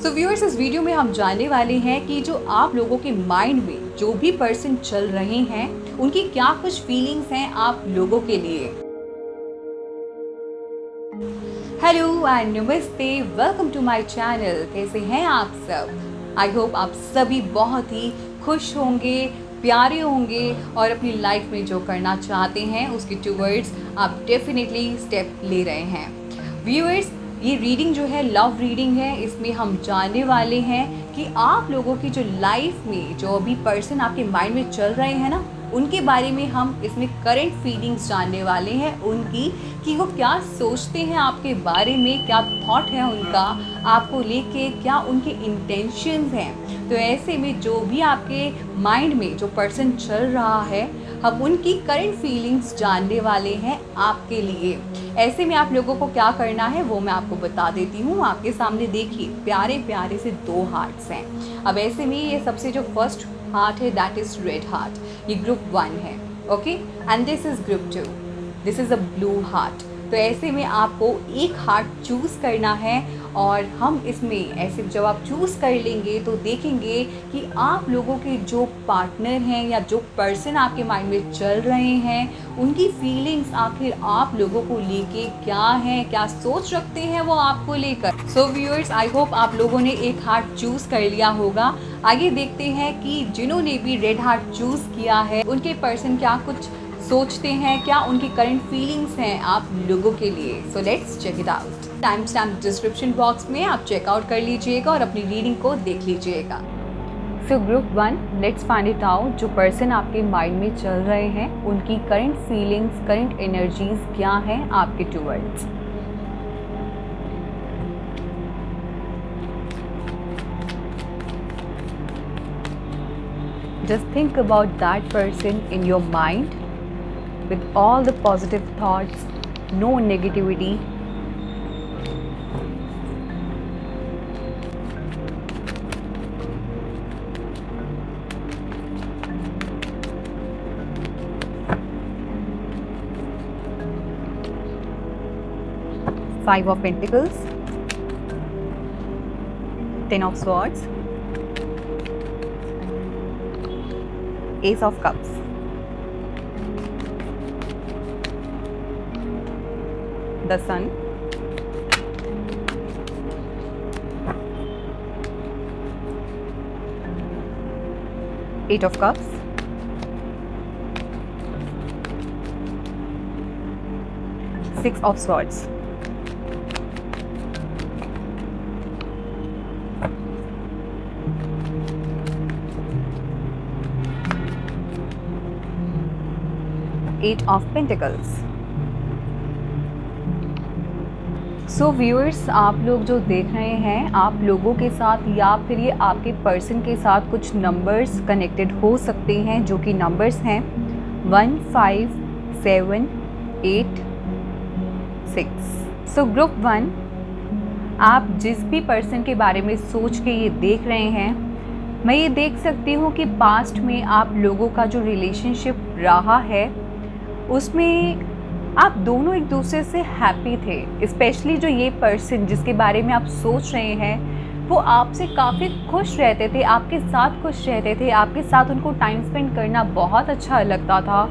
So viewers, इस video में हम जानने वाले हैं कि जो आप लोगों के माइंड में जो भी पर्सन चल रहे हैं उनकी क्या कुछ फीलिंग्स हैं आप लोगों के लिए। हेलो एंड नमस्ते, वेलकम टू माय चैनल। कैसे हैं आप सब? आई होप आप सभी बहुत ही खुश होंगे, प्यारे होंगे और अपनी लाइफ में जो करना चाहते हैं उसके टूवर्ड्स आप डेफिनेटली स्टेप ले रहे हैं। व्यूअर्स, ये रीडिंग जो है लव रीडिंग है। इसमें हम जानने वाले हैं कि आप लोगों की जो लाइफ में जो अभी पर्सन आपके माइंड में चल रहे हैं ना, उनके बारे में हम इसमें करंट फीलिंग्स जानने वाले हैं उनकी, कि वो क्या सोचते हैं आपके बारे में, क्या थॉट है उनका आपको लेके, क्या उनके इंटेंशंस हैं। तो ऐसे में जो भी आपके माइंड में जो पर्सन चल रहा है, हम उनकी करंट फीलिंग्स जानने वाले हैं आपके लिए। ऐसे में आप लोगों को क्या करना है वो मैं आपको बता देती हूँ। आपके सामने देखिए प्यारे प्यारे से 2 हार्ट्स हैं। अब ऐसे में ये सबसे जो फर्स्ट हार्ट है दैट इज़ रेड हार्ट, ये ग्रुप 1 है, okay, and this is group 2, this is a blue heart. तो ऐसे में आपको एक हार्ट चूज़ करना है और हम इसमें ऐसे जब आप चूज़ कर लेंगे तो देखेंगे कि आप लोगों के जो पार्टनर हैं या जो पर्सन आपके माइंड में चल रहे हैं उनकी फीलिंग्स आखिर आप लोगों को लेके क्या है, क्या सोच रखते हैं वो आपको लेकर। सो व्यूअर्स, आई होप आप लोगों ने एक हार्ट चूज़ कर लिया होगा। आगे देखते हैं कि जिन्होंने भी रेड हार्ट चूज़ किया है उनके पर्सन क्या कुछ सोचते हैं, क्या उनकी करंट फीलिंग्स हैं आप लोगों के लिए। So let's check it out. Time stamp description box में आप चेकआउट कर लीजिएगा और अपनी रीडिंग को देख लीजिएगा। So group 1, let's find it out. जो पर्सन आपके माइंड में चल रहे हैं उनकी करंट फीलिंग्स, करंट एनर्जीज क्या हैं आपके towards. Just think about that person in your mind with all the positive thoughts, no negativity. Five of Pentacles, Ten of Swords, Ace of Cups, the Sun, Eight of Cups, Six of Swords, Eight of Pentacles। So viewers, आप लोग जो देख रहे हैं आप लोगों के साथ या फिर ये आपके पर्सन के साथ कुछ नंबर्स कनेक्टेड हो सकते हैं, जो कि नंबर्स हैं 1, 5, 7, 8, 6। सो ग्रुप 1, आप जिस भी पर्सन के बारे में सोच के ये देख रहे हैं, मैं ये देख सकती हूँ कि पास्ट में आप लोगों का जो रिलेशनशिप रहा है उसमें आप दोनों एक दूसरे से हैप्पी थे। स्पेशली जो ये पर्सन जिसके बारे में आप सोच रहे हैं वो आपसे काफ़ी खुश रहते थे, आपके साथ खुश रहते थे, आपके साथ उनको टाइम स्पेंड करना बहुत अच्छा लगता था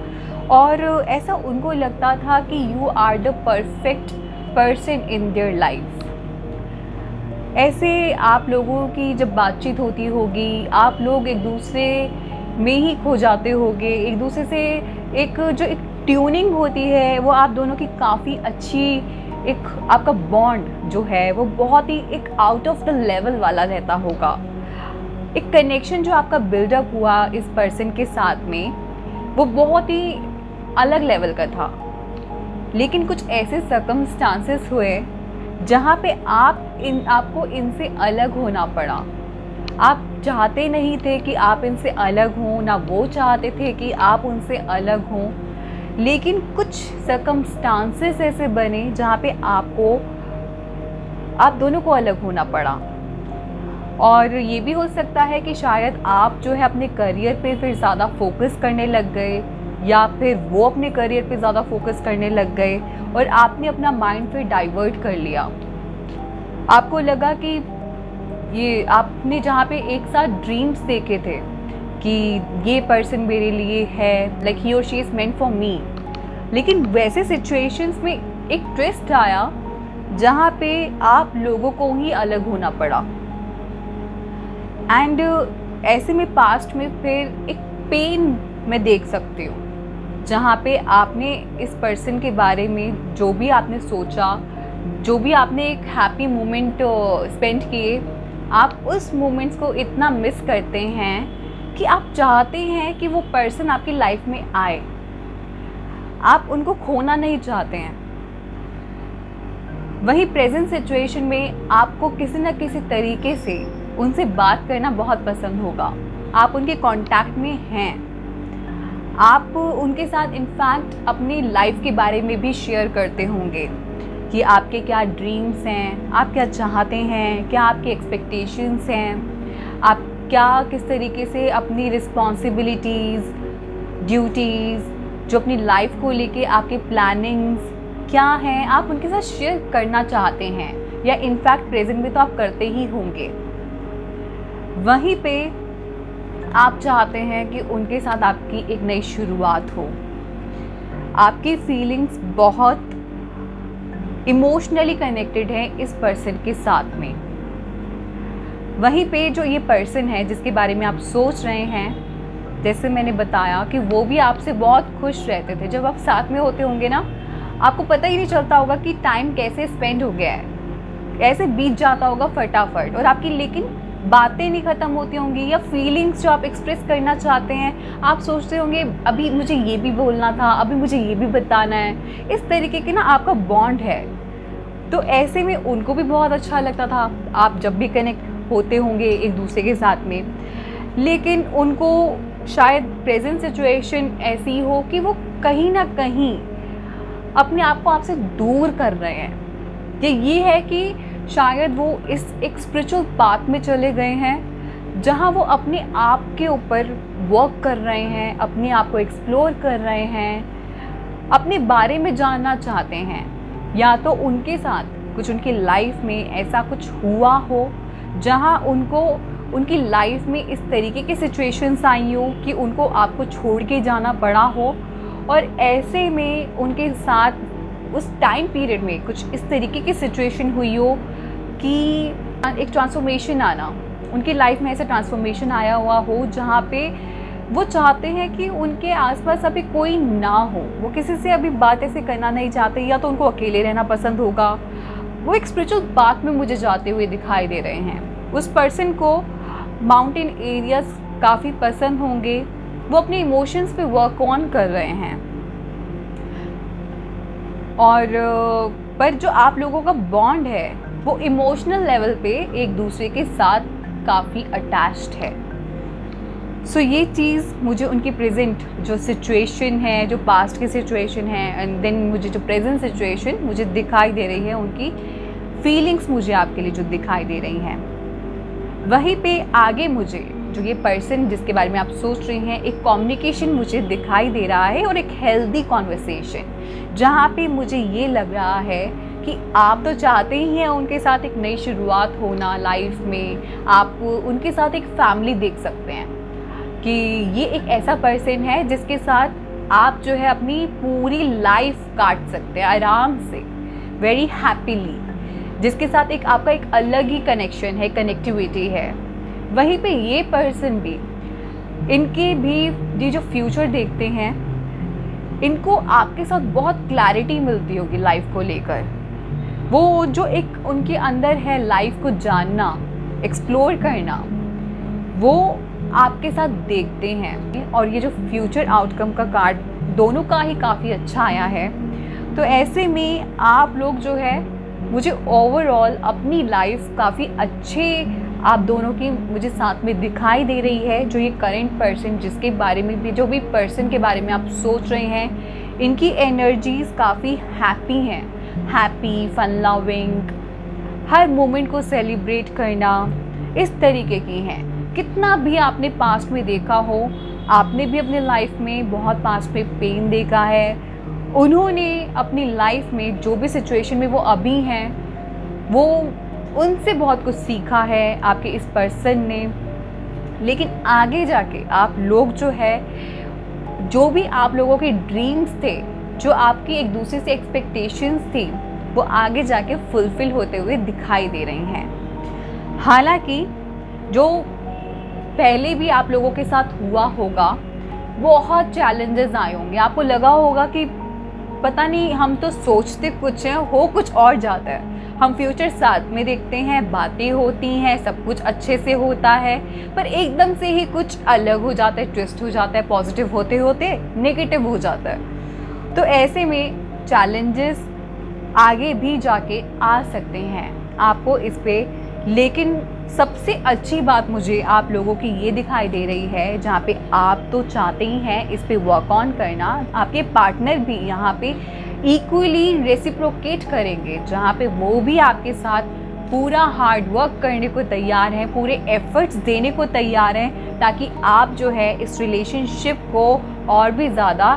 और ऐसा उनको लगता था कि you are the perfect person in their life. ऐसे आप लोगों की जब बातचीत होती होगी आप लोग एक दूसरे में ही खो जाते होंगे, एक दूसरे से एक ट्यूनिंग होती है वो आप दोनों की काफ़ी अच्छी, एक आपका बॉन्ड जो है वो बहुत ही एक आउट ऑफ द लेवल वाला रहता होगा। एक कनेक्शन जो आपका बिल्डअप हुआ इस पर्सन के साथ में वो बहुत ही अलग लेवल का था। लेकिन कुछ ऐसे सर्कमस्टांसेस हुए जहाँ पे आपको इनसे अलग होना पड़ा। आप चाहते नहीं थे कि आप इनसे अलग हों, ना वो चाहते थे कि आप उनसे अलग हों, लेकिन कुछ सर्कमस्टांसेस ऐसे बने जहाँ पे आप दोनों को अलग होना पड़ा। और ये भी हो सकता है कि शायद आप जो है अपने करियर पे फिर ज़्यादा फोकस करने लग गए या फिर वो अपने करियर पे ज़्यादा फोकस करने लग गए और आपने अपना माइंड फिर डाइवर्ट कर लिया। आपको लगा कि ये आपने जहाँ पे एक साथ ड्रीम्स देखे थे कि ये पर्सन मेरे लिए है, लाइक ही और she is meant for me, लेकिन वैसे सिचुएशंस में एक ट्विस्ट आया जहाँ पे आप लोगों को ही अलग होना पड़ा। एंड ऐसे में पास्ट में फिर एक पेन मैं देख सकती हूँ जहाँ पे आपने इस पर्सन के बारे में जो भी आपने सोचा, जो भी आपने एक हैप्पी मोमेंट स्पेंड किए, आप उस मोमेंट्स को इतना मिस करते हैं कि आप चाहते हैं कि वो पर्सन आपकी लाइफ में आए, आप उनको खोना नहीं चाहते हैं। वही प्रेजेंट सिचुएशन में आपको किसी न किसी तरीके से उनसे बात करना बहुत पसंद होगा, आप उनके कांटेक्ट में हैं, आप उनके साथ इनफैक्ट अपनी लाइफ के बारे में भी शेयर करते होंगे कि आपके क्या ड्रीम्स हैं, आप क्या चाहते हैं, क्या आपके एक्सपेक्टेशंस हैं, आप क्या किस तरीके से अपनी रिस्पॉन्सिबिलिटीज़, ड्यूटीज़, जो अपनी लाइफ को लेके आपके प्लानिंग्स क्या हैं, आप उनके साथ शेयर करना चाहते हैं, या इनफैक्ट प्रेजेंट में तो आप करते ही होंगे। वहीं पे आप चाहते हैं कि उनके साथ आपकी एक नई शुरुआत हो, आपकी फीलिंग्स बहुत इमोशनली कनेक्टेड है इस पर्सन के साथ में। वहीं पे जो ये पर्सन है जिसके बारे में आप सोच रहे हैं, जैसे मैंने बताया कि वो भी आपसे बहुत खुश रहते थे। जब आप साथ में होते होंगे ना, आपको पता ही नहीं चलता होगा कि टाइम कैसे स्पेंड हो गया है, ऐसे बीत जाता होगा फटाफट, और आपकी लेकिन बातें नहीं ख़त्म होती होंगी, या फीलिंग्स जो आप एक्सप्रेस करना चाहते हैं आप सोचते होंगे अभी मुझे ये भी बोलना था, अभी मुझे ये भी बताना है। इस तरीके के ना आपका बॉन्ड है, तो ऐसे में उनको भी बहुत अच्छा लगता था आप जब भी कनेक्ट होते होंगे एक दूसरे के साथ में। लेकिन उनको शायद प्रेजेंट सिचुएशन ऐसी हो कि वो कहीं ना कहीं अपने आप को आपसे दूर कर रहे हैं, या ये है कि शायद वो इस एक स्पिरिचुअल पाथ में चले गए हैं जहाँ वो अपने आप के ऊपर वर्क कर रहे हैं, अपने आप को एक्सप्लोर कर रहे हैं, अपने बारे में जानना चाहते हैं, या तो उनके साथ कुछ उनकी लाइफ में ऐसा कुछ हुआ हो जहाँ उनको उनकी लाइफ में इस तरीके की सिचुएशंस आई हो कि उनको आपको छोड़ के जाना पड़ा हो, और ऐसे में उनके साथ उस टाइम पीरियड में कुछ इस तरीके की सिचुएशन हुई हो कि एक ट्रांसफॉर्मेशन आना, उनकी लाइफ में ऐसा ट्रांसफॉर्मेशन आया हुआ हो जहाँ पे वो चाहते हैं कि उनके आसपास अभी कोई ना हो, वो किसी से अभी बात ऐसे करना नहीं चाहते, या तो उनको अकेले रहना पसंद होगा। वो एक स्पिरिचुअल पाथ में मुझे जाते हुए दिखाई दे रहे हैं। उस पर्सन को माउंटेन एरियाज काफ़ी पसंद होंगे, वो अपने इमोशंस पे वर्क ऑन कर रहे हैं, और पर जो आप लोगों का बॉन्ड है वो इमोशनल लेवल पे एक दूसरे के साथ काफ़ी अटैच्ड है। सो ये चीज़ मुझे उनकी प्रेजेंट जो सिचुएशन है, जो पास्ट की सिचुएशन है, एंड देन मुझे जो प्रेजेंट सिचुएशन मुझे दिखाई दे रही है, उनकी फीलिंग्स मुझे आपके लिए जो दिखाई दे रही हैं। वहीं पे आगे मुझे जो ये पर्सन जिसके बारे में आप सोच रहे हैं, एक कम्युनिकेशन मुझे दिखाई दे रहा है, और एक हेल्दी कॉन्वर्सेशन जहाँ पे मुझे ये लग रहा है कि आप तो चाहते ही हैं उनके साथ एक नई शुरुआत होना लाइफ में, आप उनके साथ एक फैमिली देख सकते हैं कि ये एक ऐसा पर्सन है जिसके साथ आप जो है अपनी पूरी लाइफ काट सकते हैं आराम से, वेरी हैप्पीली, जिसके साथ एक आपका एक अलग ही कनेक्शन है, कनेक्टिविटी है। वहीं पे ये पर्सन भी, इनके भी ये जो फ्यूचर देखते हैं, इनको आपके साथ बहुत क्लैरिटी मिलती होगी लाइफ को लेकर। वो जो एक उनके अंदर है लाइफ को जानना, एक्सप्लोर करना, वो आपके साथ देखते हैं। और ये जो फ्यूचर आउटकम का कार्ड दोनों का ही काफ़ी अच्छा आया है, तो ऐसे में आप लोग जो है, मुझे ओवरऑल अपनी लाइफ काफ़ी अच्छे आप दोनों की मुझे साथ में दिखाई दे रही है। जो ये करेंट पर्सन जिसके बारे में भी, जो भी पर्सन के बारे में आप सोच रहे हैं, इनकी एनर्जीज़ काफ़ी हैप्पी हैं, हैप्पी, फन लविंग, हर मोमेंट को सेलिब्रेट करना, इस तरीके की हैं। कितना भी आपने पास्ट में देखा हो, आपने भी अपने लाइफ में बहुत पास्ट में पेन देखा है, उन्होंने अपनी लाइफ में जो भी सिचुएशन में वो अभी हैं, वो उनसे बहुत कुछ सीखा है आपके इस पर्सन ने, लेकिन आगे जाके आप लोग जो है, जो भी आप लोगों के ड्रीम्स थे, जो आपकी एक दूसरे से एक्सपेक्टेशंस थी, वो आगे जाके फुलफिल होते हुए दिखाई दे रही हैं। हालांकि जो पहले भी आप लोगों के साथ हुआ होगा, बहुत चैलेंजेस आए होंगे, आपको लगा होगा कि पता नहीं, हम तो सोचते कुछ हैं, हो कुछ और जाता है। हम फ्यूचर साथ में देखते हैं, बातें होती हैं, सब कुछ अच्छे से होता है, पर एकदम से ही कुछ अलग हो जाता है, ट्विस्ट हो जाता है, पॉजिटिव होते होते नेगेटिव हो जाता है। तो ऐसे में चैलेंजेस आगे भी जाके आ सकते हैं आपको इस पे, लेकिन सबसे अच्छी बात मुझे आप लोगों की ये दिखाई दे रही है, जहाँ पे आप तो चाहते ही हैं इस पे वर्क ऑन करना, आपके पार्टनर भी यहाँ पे इक्वली रेसिप्रोकेट करेंगे, जहाँ पे वो भी आपके साथ पूरा हार्ड वर्क करने को तैयार हैं, पूरे एफर्ट्स देने को तैयार हैं, ताकि आप जो है इस रिलेशनशिप को और भी ज़्यादा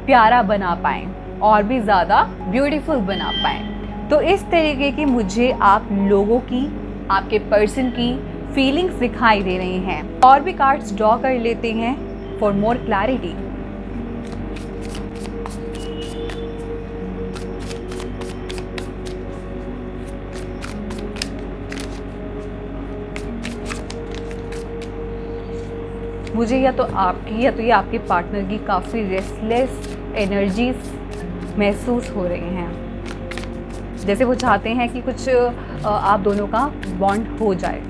प्यारा बना पाएँ, और भी ज़्यादा ब्यूटीफुल बना पाएँ। तो इस तरीके की मुझे आप लोगों की, आपके पर्सन की फीलिंग्स दिखाई दे रही हैं। और भी कार्ड्स ड्रॉ कर लेते हैं फॉर मोर क्लैरिटी। मुझे या तो आपकी या तो ये आपके पार्टनर की काफ़ी रेस्टलेस एनर्जीज महसूस हो रही हैं, जैसे वो चाहते हैं कि कुछ आप दोनों का बॉन्ड हो जाए।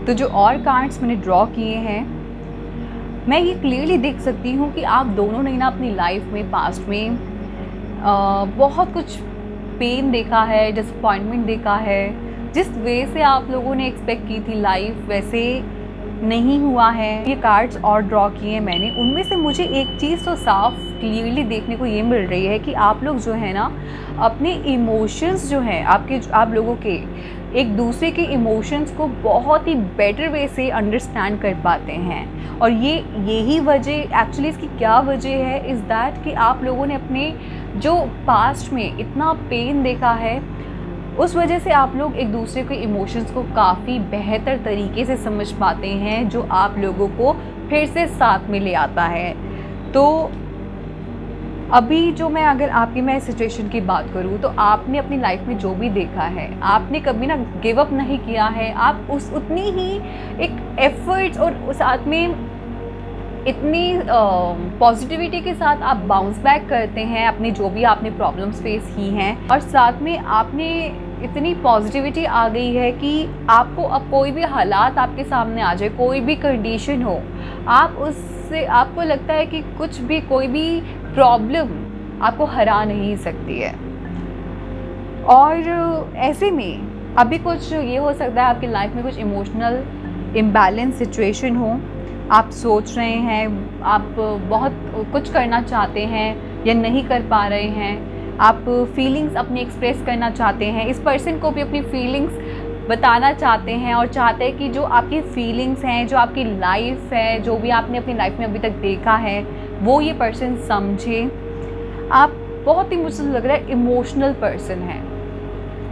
तो जो और कार्ड्स मैंने ड्रॉ किए हैं, मैं ये क्लियरली देख सकती हूँ कि आप दोनों ने ना अपनी लाइफ में, पास्ट में बहुत कुछ पेन देखा है, डिसअपॉइंटमेंट देखा है। जिस वे से आप लोगों ने एक्सपेक्ट की थी लाइफ, वैसे नहीं हुआ है। ये कार्ड्स और ड्रॉ किए हैं मैंने, उनमें से मुझे एक चीज़ तो साफ क्लियरली देखने को ये मिल रही है कि आप लोग जो है ना, अपने इमोशंस जो हैं आप लोगों के, एक दूसरे के इमोशंस को बहुत ही बेटर वे से अंडरस्टैंड कर पाते हैं। और यही वजह, एक्चुअली इसकी क्या वजह है, इज़ दैट कि आप लोगों ने अपने जो पास्ट में इतना पेन देखा है, उस वजह से आप लोग एक दूसरे के इमोशंस को काफ़ी बेहतर तरीके से समझ पाते हैं, जो आप लोगों को फिर से साथ में ले आता है। तो अभी जो मैं सिचुएशन की बात करूँ, तो आपने अपनी लाइफ में जो भी देखा है, आपने कभी ना गिव अप नहीं किया है। आप उतनी ही एक एफर्ट्स और साथ में इतनी पॉजिटिविटी के साथ आप बाउंस बैक करते हैं अपनी जो भी आपने प्रॉब्लम्स फेस की हैं, और साथ में आपने इतनी पॉजिटिविटी आ गई है कि आपको अब कोई भी हालात आपके सामने आ जाए, कोई भी कंडीशन हो, आप उससे, आपको लगता है कि कुछ भी, कोई भी प्रॉब्लम आपको हरा नहीं सकती है। और ऐसे में अभी कुछ ये हो सकता है, आपकी लाइफ में कुछ इमोशनल इम्बैलेंस सिचुएशन हो, आप सोच रहे हैं, आप बहुत कुछ करना चाहते हैं या नहीं कर पा रहे हैं, आप फीलिंग्स अपनी एक्सप्रेस करना चाहते हैं, इस पर्सन को भी अपनी फीलिंग्स बताना चाहते हैं, और चाहते हैं कि जो आपकी फीलिंग्स हैं, जो आपकी लाइफ है, जो भी आपने अपनी लाइफ में अभी तक देखा है, वो ये पर्सन समझे। आप बहुत ही, मुझे लग रहा है, इमोशनल पर्सन हैं।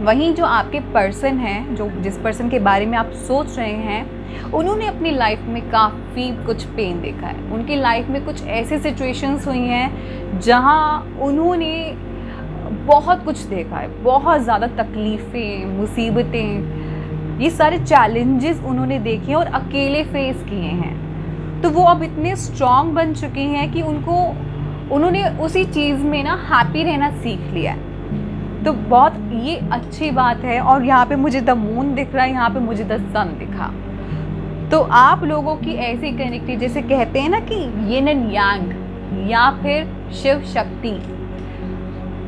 वहीं जो आपके पर्सन हैं, जो जिस पर्सन के बारे में आप सोच रहे हैं, उन्होंने अपनी लाइफ में काफ़ी कुछ पेन देखा है। उनकी लाइफ में कुछ ऐसे सिचुएशंस हुई हैं जहां उन्होंने बहुत कुछ देखा है, बहुत ज़्यादा तकलीफ़ें, मुसीबतें, ये सारे चैलेंजेस उन्होंने देखे हैं और अकेले फेस किए हैं। तो वो अब इतने स्ट्रॉन्ग बन चुके हैं कि उन्होंने उसी चीज़ में ना हैप्पी रहना सीख लिया है। तो बहुत ये अच्छी बात है। और यहाँ पे मुझे द मून दिख रहा है, यहाँ पे मुझे द सन दिखा। तो आप लोगों की ऐसी कनेक्टिविटी, जैसे कहते हैं ना कि यिन एंड यांग, या फिर शिव शक्ति,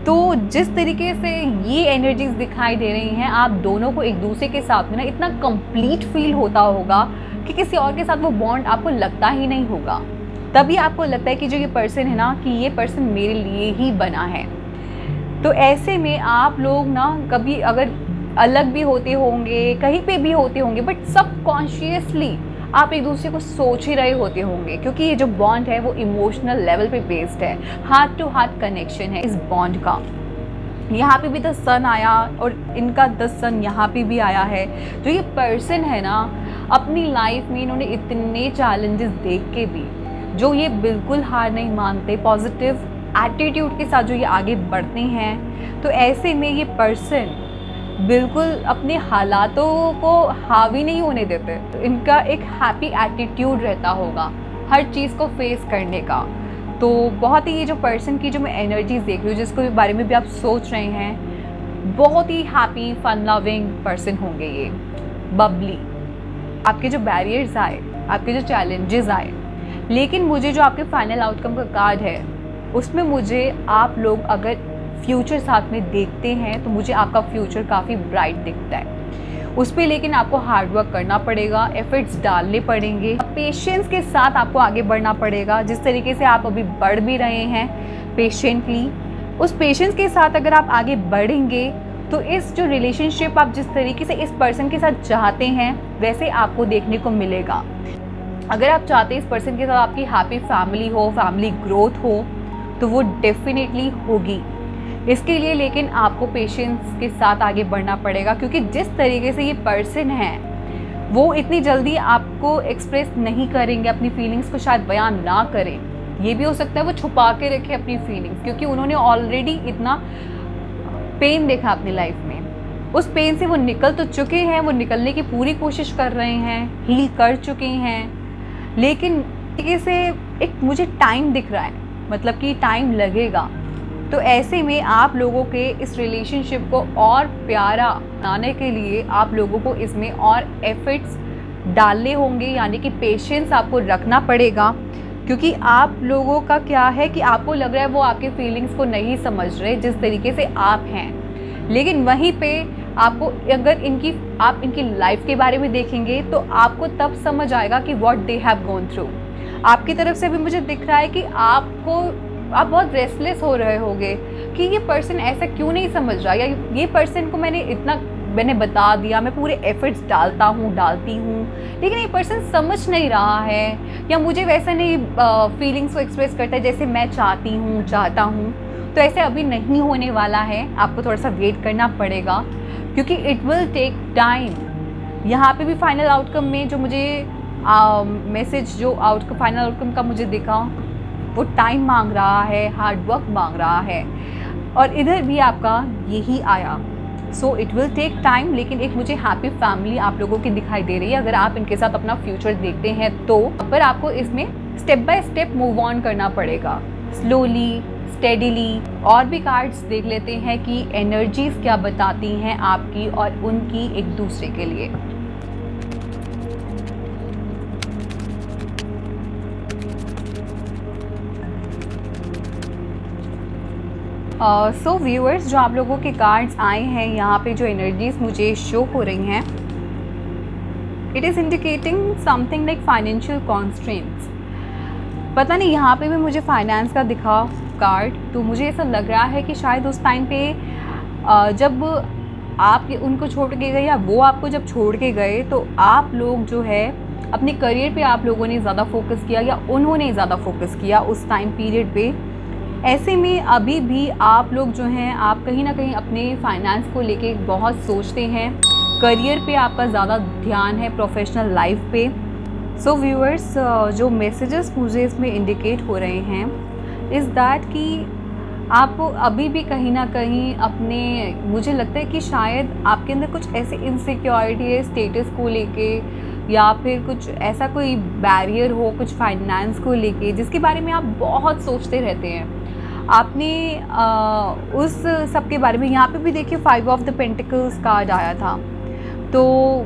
तो जिस तरीके से ये एनर्जीज दिखाई दे रही हैं, आप दोनों को एक दूसरे के साथ में ना इतना कंप्लीट फील होता होगा कि किसी और के साथ वो बॉन्ड आपको लगता ही नहीं होगा। तभी आपको लगता है कि जो ये पर्सन है ना, कि ये पर्सन मेरे लिए ही बना है। तो ऐसे में आप लोग ना कभी अगर अलग भी होते होंगे, कहीं पे भी होते होंगे, बट सबकॉन्शियसली आप एक दूसरे को सोच ही रहे होते होंगे, क्योंकि ये जो बॉन्ड है वो इमोशनल लेवल पे बेस्ड है, हार्ट टू हार्ट कनेक्शन है इस बॉन्ड का। यहाँ पे भी द सन आया और इनका द सन यहाँ पे भी आया है। जो ये पर्सन है ना, अपनी लाइफ में इन्होंने इतने चैलेंजेस देख के भी जो ये बिल्कुल हार नहीं मानते, पॉजिटिव एटीट्यूड के साथ जो ये आगे बढ़ते हैं। तो ऐसे में ये पर्सन बिल्कुल अपने हालातों को हावी नहीं होने देते। तो इनका एक हैप्पी एटीट्यूड रहता होगा हर चीज़ को फेस करने का। तो बहुत ही ये जो पर्सन की जो मैं एनर्जीज देख रही हूँ, जिसको बारे में भी आप सोच रहे हैं, बहुत ही हैप्पी फन लविंग पर्सन होंगे ये, बबली। आपके जो बैरियर्स आए, आपके जो चैलेंजेस आए, लेकिन मुझे जो आपके फाइनल आउटकम का कार्ड है उसमें मुझे आप लोग अगर फ्यूचर साथ में देखते हैं तो मुझे आपका फ्यूचर काफ़ी ब्राइट दिखता है। उस पर लेकिन आपको हार्ड वर्क करना पड़ेगा, एफर्ट्स डालने पड़ेंगे, पेशेंस के साथ आपको आगे बढ़ना पड़ेगा। जिस तरीके से आप अभी बढ़ भी रहे हैं पेशेंटली, उस पेशेंस के साथ अगर आप आगे बढ़ेंगे तो इस जो रिलेशनशिप आप जिस तरीके से इस पर्सन के साथ चाहते हैं वैसे आपको देखने को मिलेगा। अगर आप चाहते हैं इस पर्सन के साथ आपकी हैप्पी फैमिली हो, फैमिली ग्रोथ हो, तो वो डेफिनेटली होगी। इसके लिए लेकिन आपको पेशेंस के साथ आगे बढ़ना पड़ेगा, क्योंकि जिस तरीके से ये पर्सन है वो इतनी जल्दी आपको एक्सप्रेस नहीं करेंगे, अपनी फीलिंग्स को शायद बयान ना करें। ये भी हो सकता है वो छुपा के रखे अपनी फीलिंग्स, क्योंकि उन्होंने ऑलरेडी इतना पेन देखा अपनी लाइफ में। उस पेन से वो निकल तो चुके हैं, वो निकलने की पूरी कोशिश कर रहे हैं, हील कर चुके हैं, लेकिन तरीके से एक मुझे टाइम दिख रहा है, मतलब कि टाइम लगेगा। तो ऐसे में आप लोगों के इस रिलेशनशिप को और प्यारा बनाने के लिए आप लोगों को इसमें और एफर्ट्स डालने होंगे, यानी कि पेशेंस आपको रखना पड़ेगा। क्योंकि आप लोगों का क्या है कि आपको लग रहा है वो आपके फीलिंग्स को नहीं समझ रहे जिस तरीके से आप हैं, लेकिन वहीं पे आपको अगर आप इनकी लाइफ के बारे में देखेंगे तो आपको तब समझ आएगा कि what they have gone through. आपकी तरफ से भी मुझे दिख रहा है कि आप बहुत रेस्टलेस हो रहे होगे कि ये पर्सन ऐसा क्यों नहीं समझ रहा, या ये पर्सन को मैंने बता दिया, मैं पूरे एफर्ट्स डालती हूँ, लेकिन ये पर्सन समझ नहीं रहा है, या मुझे वैसा नहीं फीलिंग्स को एक्सप्रेस करता है जैसे मैं चाहता हूँ। तो ऐसे अभी नहीं होने वाला है, आपको थोड़ा सा वेट करना पड़ेगा, क्योंकि इट विल टेक टाइम। यहाँ पे भी फाइनल आउटकम में जो मुझे मैसेज जो फाइनल आउटकम का मुझे दिखा, वो टाइम मांग रहा है, हार्ड वर्क मांग रहा है, और इधर भी आपका यही आया। So it will take time, लेकिन एक मुझे हैप्पी फैमिली आप लोगों की दिखाई दे रही है। अगर आप इनके साथ अपना फ्यूचर देखते हैं तो पर आपको इसमें step by step move on करना पड़ेगा, स्लोली, स्टेडीली। और भी कार्ड्स देख लेते हैं कि एनर्जीज क्या बताती हैं आपकी और उनकी एक दूसरे के लिए। सो व्यूअर्स, जो आप लोगों के कार्ड्स आए हैं यहाँ पे, जो एनर्जीज मुझे शो हो रही हैं, it is indicating something like financial constraints. पता नहीं, यहाँ पे भी मुझे फाइनेंस का दिखा कार्ड, तो मुझे ऐसा लग रहा है कि शायद उस टाइम पे जब आप उनको छोड़ के गए या वो आपको जब छोड़ के गए, तो आप लोग जो है अपने करियर पे आप लोगों ने ज़्यादा फोकस किया या उन्होंने ज़्यादा फोकस किया उस टाइम पीरियड पे। ऐसे में अभी भी आप लोग जो हैं, आप कहीं ना कहीं अपने फाइनेंस को लेके बहुत सोचते हैं, करियर पे आपका ज़्यादा ध्यान है, प्रोफेशनल लाइफ पे। सो व्यूअर्स, जो मैसेजेस मुझे इसमें इंडिकेट हो रहे हैं इज़ दैट कि आप अभी भी कहीं ना कहीं अपने, मुझे लगता है कि शायद आपके अंदर कुछ ऐसी इनसिक्योरिटी है स्टेटस को लेके, या फिर कुछ ऐसा कोई बैरियर हो कुछ फाइनेंस को लेके, जिसके बारे में आप बहुत सोचते रहते हैं। आपने उस सब के बारे में, यहाँ पे भी देखिए 5 ऑफ द पेंटिकल्स कार्ड आया था, तो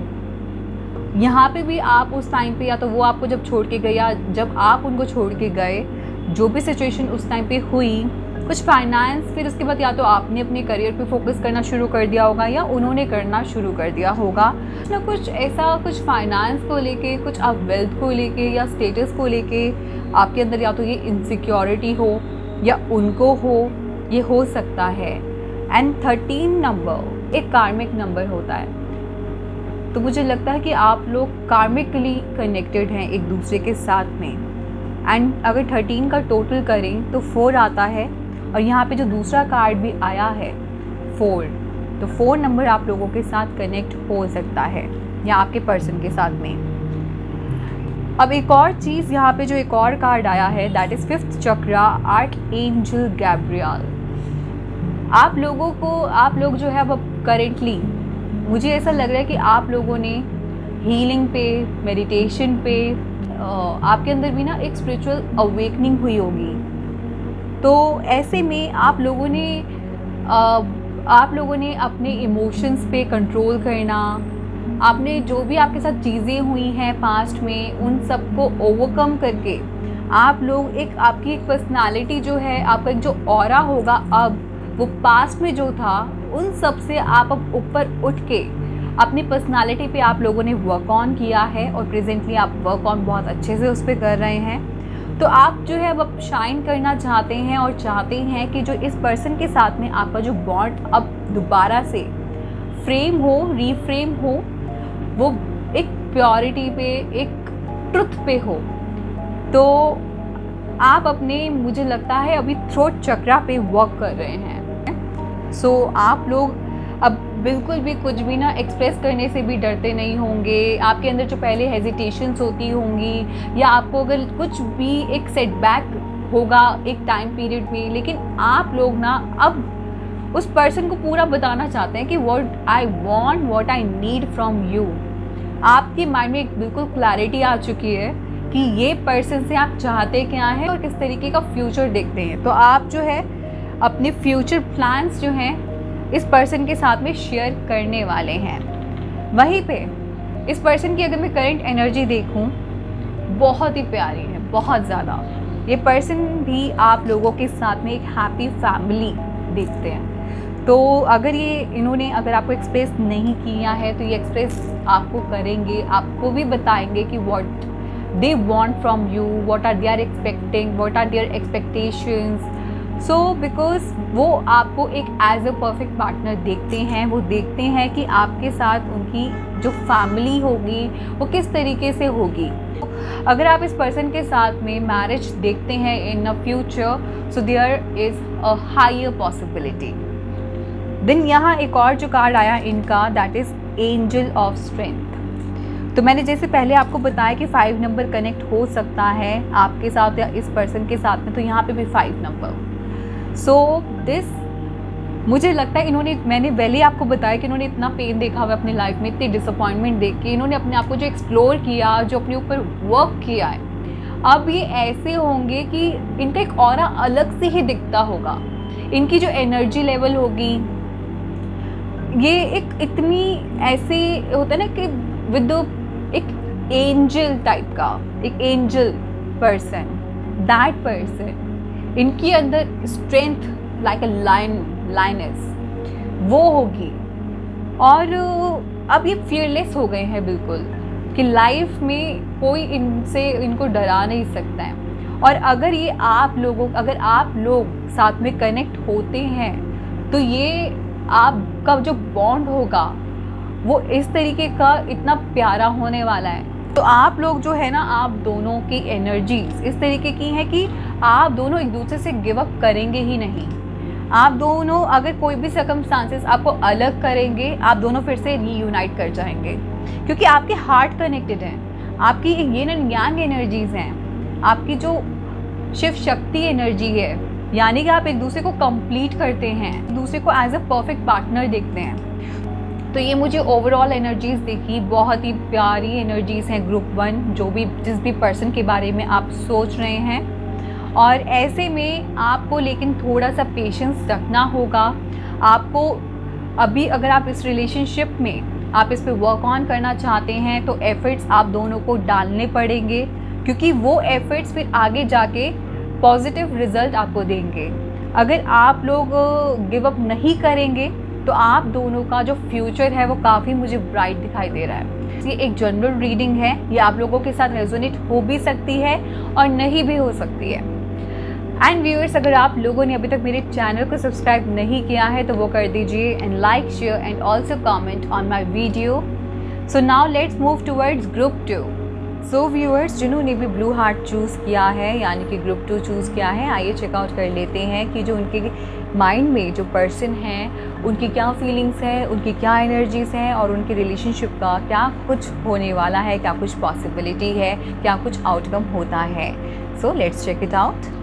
यहाँ पे भी आप उस टाइम पे, या तो वो आपको जब छोड़ के गए या जब आप उनको छोड़ के गए, जो भी सिचुएशन उस टाइम पे हुई, कुछ फाइनेंस, फिर उसके बाद या तो आपने अपने करियर पे फोकस करना शुरू कर दिया होगा या उन्होंने करना शुरू कर दिया होगा ना, कुछ ऐसा, कुछ फाइनेंस को लेके, कुछ आप वेल्थ को लेके या स्टेटस को लेके आपके अंदर या तो ये इनसिक्योरिटी हो या उनको हो, ये हो सकता है। एंड 13 नंबर एक कार्मिक नंबर होता है, तो मुझे लगता है कि आप लोग कार्मिकली कनेक्टेड हैं एक दूसरे के साथ में। एंड अगर 13 का टोटल करें तो 4 आता है, और यहाँ पे जो दूसरा कार्ड भी आया है 4, तो 4 नंबर आप लोगों के साथ कनेक्ट हो सकता है या आपके पर्सन के साथ में। अब एक और चीज़ यहाँ पे जो एक और कार्ड आया है, that is 5th chakra, archangel Gabriel. आप लोग जो है अब करेंटली मुझे ऐसा लग रहा है कि आप लोगों ने हीलिंग पे, मेडिटेशन पे, आपके अंदर भी ना एक स्पिरिचुअल अवेकनिंग हुई होगी। तो ऐसे में आप लोगों ने अपने इमोशंस पे कंट्रोल करना, आपने जो भी आपके साथ चीज़ें हुई हैं पास्ट में, उन सबको ओवरकम करके आप लोग आपकी एक पर्सनालिटी जो है, आपका एक जो ऑरा होगा, अब वो पास्ट में जो था उन सब से आप अब ऊपर उठ के अपनी पर्सनालिटी पे आप लोगों ने वर्क ऑन किया है, और प्रेजेंटली आप वर्क ऑन बहुत अच्छे से उस पर कर रहे हैं। तो आप जो है अब शाइन करना चाहते हैं और चाहते हैं कि जो इस पर्सन के साथ में आपका जो बॉन्ड अब दोबारा से रीफ्रेम हो, वो एक प्योरिटी पे, एक ट्रुथ पे हो। तो आप अपने, मुझे लगता है अभी थ्रोट चक्रा पे वर्क कर रहे हैं। सो आप लोग अब बिल्कुल भी कुछ भी ना एक्सप्रेस करने से भी डरते नहीं होंगे। आपके अंदर जो पहले हेजिटेशंस होती होंगी, या आपको अगर कुछ भी एक सेटबैक होगा एक टाइम पीरियड में, लेकिन आप लोग ना अब उस पर्सन को पूरा बताना चाहते हैं कि what I want, what I need from you. आपके माइंड में एक बिल्कुल क्लैरिटी आ चुकी है कि ये पर्सन से आप चाहते क्या हैं और किस तरीके का फ्यूचर देखते हैं। तो आप जो है अपने फ्यूचर प्लान्स जो हैं इस पर्सन के साथ में शेयर करने वाले हैं। वहीं पे इस पर्सन की अगर मैं करंट एनर्जी देखूं, बहुत ही प्यारी है, बहुत ज़्यादा। ये पर्सन भी आप लोगों के साथ में एक हैप्पी फैमिली देखते हैं। तो इन्होंने अगर आपको एक्सप्रेस नहीं किया है तो ये एक्सप्रेस आपको करेंगे, आपको भी बताएंगे कि what they want from you, what are they are expecting, what are their expectations. So because वो आपको एक एज अ परफेक्ट पार्टनर देखते हैं। वो देखते हैं कि आपके साथ उनकी जो फैमिली होगी वो किस तरीके से होगी। अगर आप इस पर्सन के साथ में मैरिज देखते हैं in a future, so there is a higher possibility. Then यहाँ एक और जो कार्ड आया इनका, that is angel of strength. तो मैंने जैसे पहले आपको बताया कि 5 नंबर कनेक्ट हो सकता है आपके साथ या इस पर्सन के साथ में, तो यहाँ पे भी 5 नंबर। सो दिस, मुझे लगता है मैंने पहले आपको बताया कि इन्होंने इतना पेन देखा हुआ अपनी लाइफ में, इतनी डिसअपॉइंटमेंट देख के इन्होंने अपने आप को जो एक्सप्लोर किया, जो अपने ऊपर वर्क किया है, अब ये ऐसे होंगे कि इनका एक ऑरा अलग से ही दिखता होगा। इनकी जो एनर्जी लेवल होगी, ये एक इतनी ऐसे होता है ना कि विद एक एंजल टाइप का, एक एंजल पर्सन, दैट पर्सन, इनके अंदर स्ट्रेंथ लाइक अ लायनेस वो होगी। और अब ये फियरलेस हो गए हैं बिल्कुल, कि लाइफ में कोई इनको डरा नहीं सकता है। और अगर आप लोग साथ में कनेक्ट होते हैं तो ये आपका जो बॉन्ड होगा वो इस तरीके का इतना प्यारा होने वाला है। तो आप लोग जो है ना, आप दोनों की एनर्जीज इस तरीके की हैं कि आप दोनों एक दूसरे से गिव अप करेंगे ही नहीं। आप दोनों, अगर कोई भी सर्कमस्टांसेस आपको अलग करेंगे, आप दोनों फिर से रीयूनाइट कर जाएंगे, क्योंकि आपके हार्ट कनेक्टेड हैं, आपकी येन एंड यांग एनर्जीज हैं, आपकी जो शिव शक्ति एनर्जी है, यानी कि आप एक दूसरे को कंप्लीट करते हैं, एक दूसरे को एज अ परफेक्ट पार्टनर देखते हैं। तो ये मुझे ओवरऑल एनर्जीज देखी, बहुत ही प्यारी एनर्जीज हैं ग्रुप 1, जिस भी पर्सन के बारे में आप सोच रहे हैं। और ऐसे में आपको लेकिन थोड़ा सा पेशेंस रखना होगा। आपको अभी, अगर आप इस रिलेशनशिप में आप इस पे वर्क ऑन करना चाहते हैं, तो एफर्ट्स आप दोनों को डालने पड़ेंगे, क्योंकि वो एफर्ट्स फिर आगे जाके पॉजिटिव रिजल्ट आपको देंगे। अगर आप लोग गिव अप नहीं करेंगे तो आप दोनों का जो फ्यूचर है वो काफ़ी मुझे ब्राइट दिखाई दे रहा है। ये एक जनरल रीडिंग है, ये आप लोगों के साथ रेजोनेट हो भी सकती है और नहीं भी हो सकती है। एंड व्यूअर्स, अगर आप लोगों ने अभी तक मेरे चैनल को सब्सक्राइब नहीं किया है तो वो कर दीजिए and like, share and also comment on my video. So now let's move towards group 2। So viewers, जिन्होंने भी ब्लू हार्ट चूज़ किया है यानी कि ग्रुप 2 चूज़ किया है, आइए चेकआउट कर लेते हैं कि जो उनके माइंड में जो पर्सन हैं उनकी क्या फीलिंग्स हैं, उनकी क्या एनर्जीज़ हैं और उनके रिलेशनशिप का क्या कुछ होने वाला है, क्या कुछ पॉसिबिलिटी है, क्या कुछ आउटकम होता है। So let's check it out.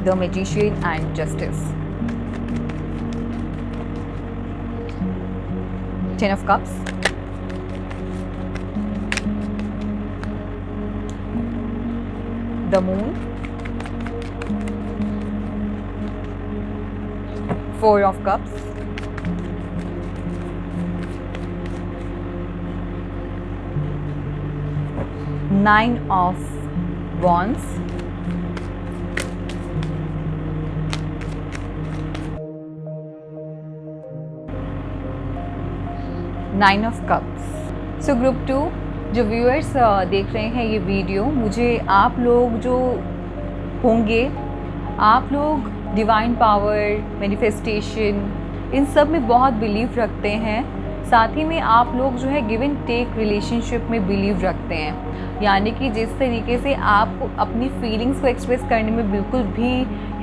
The Magician and Justice. 10 of Cups. The Moon. 4 of Cups. Nine of Wands. Nine of cups. So group 2 जो व्यूअर्स देख रहे हैं ये वीडियो, मुझे आप लोग जो होंगे, आप लोग डिवाइन पावर, मैनिफेस्टेशन, इन सब में बहुत बिलीव रखते हैं। साथ ही में आप लोग जो है गिव एंड टेक रिलेशनशिप में बिलीव रखते हैं, यानी कि जिस तरीके से आप अपनी फीलिंग्स को एक्सप्रेस करने में बिल्कुल भी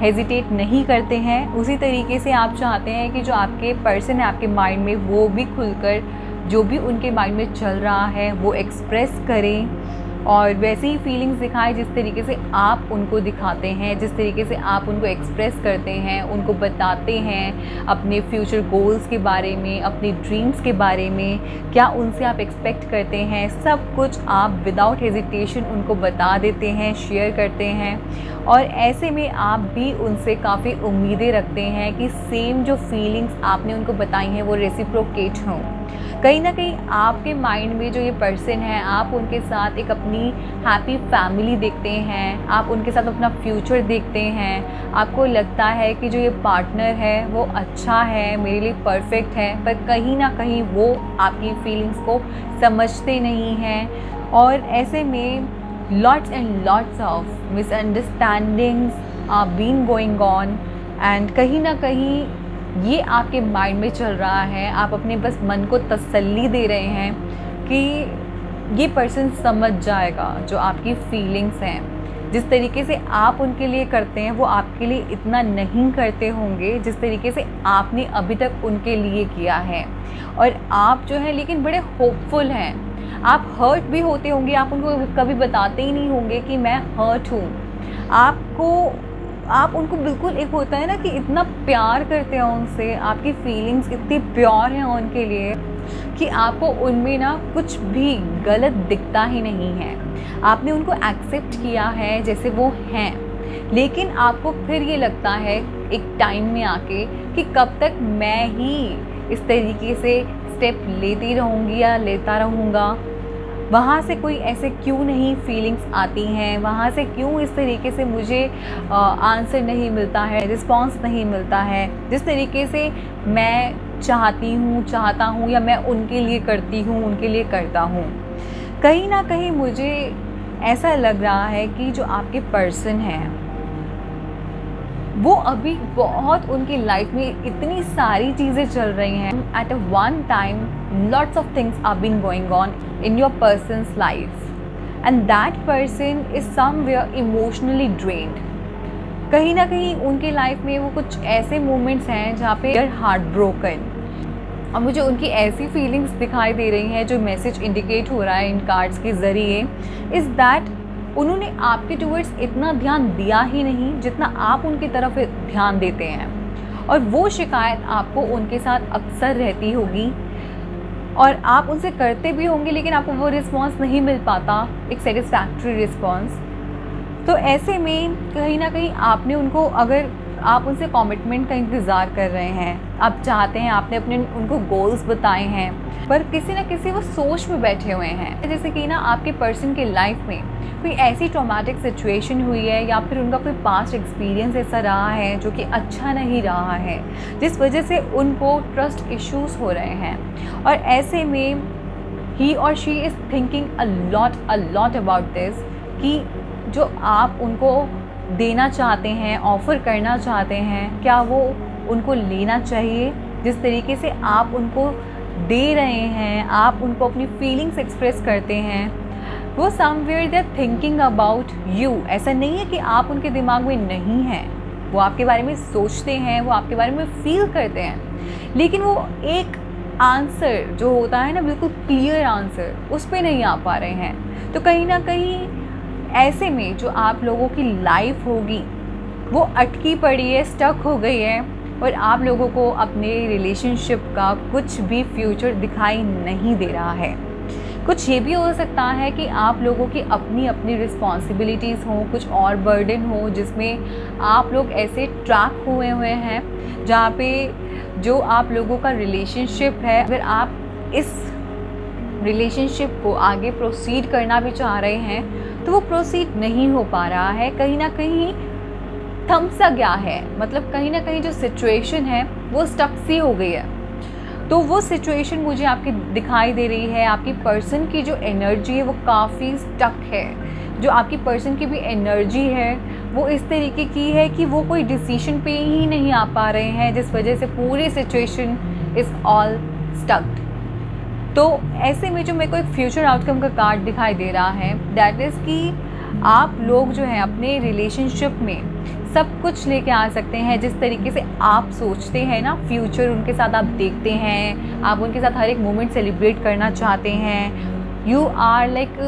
हेजिटेट नहीं करते हैं, उसी तरीके से आप चाहते हैं कि जो आपके पर्सन है आपके माइंड में वो भी खुलकर जो भी उनके माइंड में चल रहा है वो एक्सप्रेस करें और वैसे ही फीलिंग्स दिखाएं जिस तरीके से आप उनको दिखाते हैं, जिस तरीके से आप उनको एक्सप्रेस करते हैं, उनको बताते हैं अपने फ्यूचर गोल्स के बारे में, अपने ड्रीम्स के बारे में, क्या उनसे आप एक्सपेक्ट करते हैं, सब कुछ आप विदाउट हेजिटेशन उनको बता देते हैं, शेयर करते हैं। और ऐसे में आप भी उनसे काफ़ी उम्मीदें रखते हैं कि सेम जो फीलिंग्स आपने उनको बताई हैं वो रेसिप्रोकेट हों। कहीं ना कहीं आपके माइंड में जो ये पर्सन है, आप उनके साथ एक अपनी हैप्पी फैमिली देखते हैं, आप उनके साथ अपना फ्यूचर देखते हैं, आपको लगता है कि जो ये पार्टनर है वो अच्छा है, मेरे लिए परफेक्ट है, पर कहीं ना कहीं वो आपकी फीलिंग्स को समझते नहीं हैं। और ऐसे में lots and lots of misunderstandings are been going on and कहीं ना कहीं ये आपके माइंड में चल रहा है। आप अपने बस मन को तसल्ली दे रहे हैं कि ये पर्सन समझ जाएगा जो आपकी फीलिंग्स हैं। जिस तरीके से आप उनके लिए करते हैं वो आपके लिए इतना नहीं करते होंगे जिस तरीके से आपने अभी तक उनके लिए किया है। और आप जो है लेकिन बड़े होपफुल हैं, आप हर्ट भी होते होंगे, आप उनको कभी बताते ही नहीं होंगे कि मैं हर्ट हूँ। आप उनको बिल्कुल, एक होता है ना कि इतना प्यार करते हैं उनसे, आपकी फीलिंग्स इतनी प्योर हैं उनके लिए कि आपको उनमें ना कुछ भी गलत दिखता ही नहीं है। आपने उनको एक्सेप्ट किया है जैसे वो हैं, लेकिन आपको फिर ये लगता है एक टाइम में आके कि कब तक मैं ही इस तरीके से स्टेप लेती रहूँगी या लेता रहूँगा। वहाँ से कोई ऐसे क्यों नहीं फीलिंग्स आती हैं, वहाँ से क्यों इस तरीके से मुझे आंसर नहीं मिलता है, रिस्पॉन्स नहीं मिलता है जिस तरीके से मैं चाहता हूँ या मैं उनके लिए करती हूँ, उनके लिए करता हूँ। कहीं ना कहीं मुझे ऐसा लग रहा है कि जो आपके पर्सन हैं वो अभी बहुत उनकी लाइफ में इतनी सारी चीज़ें चल रही हैं। At a one time lots of things are been going on in your person's life and that person is somewhere emotionally drained. कहीं ना कहीं उनकी लाइफ में वो कुछ ऐसे मोमेंट्स हैं जहाँ पे देयर हार्ट ब्रोकन, और मुझे उनकी ऐसी फीलिंग्स दिखाई दे रही हैं। जो मैसेज इंडिकेट हो रहा है इन कार्ड्स के ज़रिए इज़ दैट उन्होंने आपके टूवर्ड्स इतना ध्यान दिया ही नहीं जितना आप उनकी तरफ ध्यान देते हैं। और वो शिकायत आपको उनके साथ अक्सर रहती होगी और आप उनसे करते भी होंगे लेकिन आपको वो रिस्पॉन्स नहीं मिल पाता, एक सेटिस्फैक्ट्री रिस्पॉन्स। तो ऐसे में कहीं ना कहीं आपने उनको, अगर आप उनसे कमिटमेंट का इंतज़ार कर रहे हैं, आप चाहते हैं, आपने अपने उनको गोल्स बताए हैं, पर किसी ना किसी वो सोच में बैठे हुए हैं, जैसे कि ना आपके पर्सन के लाइफ में कोई ऐसी ट्रॉमेटिक सिचुएशन हुई है या फिर उनका कोई पास्ट एक्सपीरियंस ऐसा रहा है जो कि अच्छा नहीं रहा है, जिस वजह से उनको ट्रस्ट इश्यूज़ हो रहे हैं। और ऐसे में ही और she is thinking a lot about this, कि जो आप उनको देना चाहते हैं, ऑफ़र करना चाहते हैं, क्या वो उनको लेना चाहिए? जिस तरीके से आप उनको दे रहे हैं, आप उनको अपनी फीलिंग्स एक्सप्रेस करते हैं, वो somewhere they are thinking about you. ऐसा नहीं है कि आप उनके दिमाग में नहीं हैं, वो आपके बारे में सोचते हैं, वो आपके बारे में फील करते हैं, लेकिन वो एक आंसर जो होता है ना, बिल्कुल क्लियर आंसर, उस पे नहीं आ पा रहे हैं। तो कहीं ना कहीं ऐसे में जो आप लोगों की लाइफ होगी वो अटकी पड़ी है, स्टक हो गई है, और आप लोगों को अपने रिलेशनशिप का कुछ भी फ्यूचर दिखाई नहीं दे रहा है। कुछ ये भी हो सकता है कि आप लोगों की अपनी अपनी रिस्पॉन्सिबिलिटीज़ हों, कुछ और बर्डन हो, जिसमें आप लोग ऐसे ट्रैक हुए हैं जहाँ पे जो आप लोगों का रिलेशनशिप है, अगर आप इस रिलेशनशिप को आगे प्रोसीड करना भी चाह रहे हैं तो वो प्रोसीड नहीं हो पा रहा है, कहीं ना कहीं थम सा गया है। मतलब कहीं ना कहीं जो सिचुएशन है वो स्टक सी हो गई है। तो वो सिचुएशन मुझे आपकी दिखाई दे रही है, आपकी पर्सन की जो एनर्जी है वो काफ़ी स्टक है। जो आपकी पर्सन की भी एनर्जी है वो इस तरीके की है कि वो कोई डिसीजन पे ही नहीं आ पा रहे हैं, जिस वजह से पूरी सिचुएशन इज़ ऑल स्टक्ड। तो ऐसे में जो मेरे को एक फ्यूचर आउटकम का कार्ड दिखाई दे रहा है, दैट इज़ कि आप लोग जो हैं अपने रिलेशनशिप में सब कुछ लेके आ सकते हैं, जिस तरीके से आप सोचते हैं ना, फ्यूचर उनके साथ आप देखते हैं, आप उनके साथ हर एक मोमेंट सेलिब्रेट करना चाहते हैं। You are like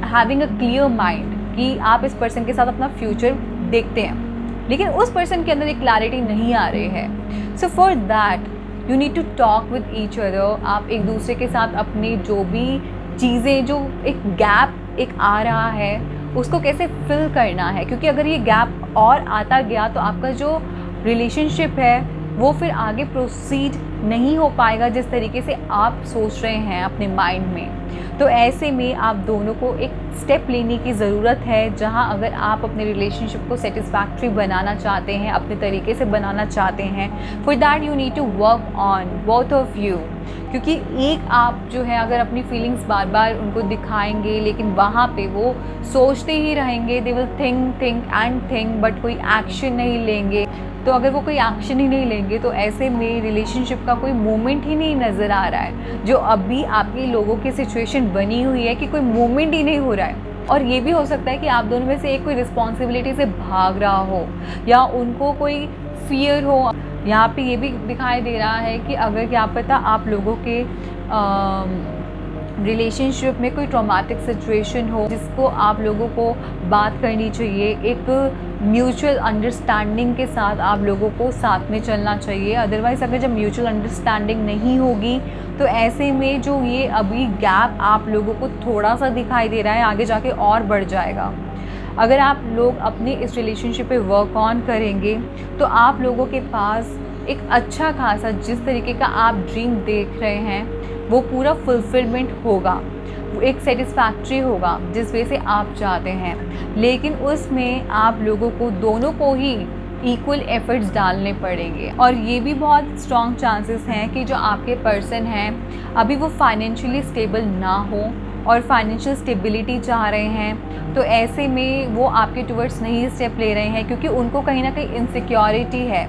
having a clear mind कि आप इस पर्सन के साथ अपना फ्यूचर देखते हैं, लेकिन उस पर्सन के अंदर एक क्लैरिटी नहीं आ रही है। So for that you need to talk with each other. आप एक दूसरे के साथ अपनी जो भी चीज़ें, जो एक गैप एक आ रहा है, उसको कैसे फिल करना है, क्योंकि अगर ये गैप और आता गया तो आपका जो रिलेशनशिप है वो फिर आगे प्रोसीड नहीं हो पाएगा जिस तरीके से आप सोच रहे हैं अपने माइंड में। तो ऐसे में आप दोनों को एक स्टेप लेने की ज़रूरत है, जहां अगर आप अपने रिलेशनशिप को सेटिस्फैक्ट्री बनाना चाहते हैं, अपने तरीके से बनाना चाहते हैं, for that you need to work on both of you. क्योंकि एक आप जो है अगर अपनी फीलिंग्स बार बार उनको दिखाएंगे लेकिन वहाँ पे वो सोचते ही रहेंगे, they will think and think, but कोई एक्शन नहीं लेंगे। तो अगर वो कोई एक्शन ही नहीं लेंगे तो ऐसे में रिलेशनशिप का कोई मोमेंट ही नहीं नज़र आ रहा है। जो अभी आपके लोगों की सिचुएशन बनी हुई है कि कोई मोमेंट ही नहीं हो रहा है। और ये भी हो सकता है कि आप दोनों में से एक कोई रिस्पॉन्सिबिलिटी से भाग रहा हो या उनको कोई फियर हो। यहाँ पे ये भी दिखाई दे रहा है कि अगर क्या पता आप लोगों के रिलेशनशिप में कोई ट्रॉमेटिक सिचुएशन हो जिसको आप लोगों को बात करनी चाहिए, एक म्यूचुअल अंडरस्टैंडिंग के साथ आप लोगों को साथ में चलना चाहिए। अदरवाइज़ अगर जब म्यूचुअल अंडरस्टैंडिंग नहीं होगी तो ऐसे में जो ये अभी गैप आप लोगों को थोड़ा सा दिखाई दे रहा है, आगे जाके और बढ़ जाएगा। अगर आप लोग अपने इस रिलेशनशिप पे वर्क ऑन करेंगे तो आप लोगों के पास एक अच्छा खासा जिस तरीके का आप ड्रीम देख रहे हैं वो पूरा फुलफिलमेंट होगा, वो एक सेटिस्फैक्ट्री होगा जिस वे से आप चाहते हैं। लेकिन उसमें आप लोगों को दोनों को ही इक्वल एफर्ट्स डालने पड़ेंगे। और ये भी बहुत स्ट्रॉन्ग चांसेस हैं कि जो आपके पर्सन हैं अभी वो फाइनेंशियली स्टेबल ना हो और फाइनेंशियल स्टेबिलिटी चाह रहे हैं, तो ऐसे में वो आपके टुवर्ड्स नहीं स्टेप ले रहे हैं, क्योंकि उनको कहीं ना कहीं इनसिक्योरिटी है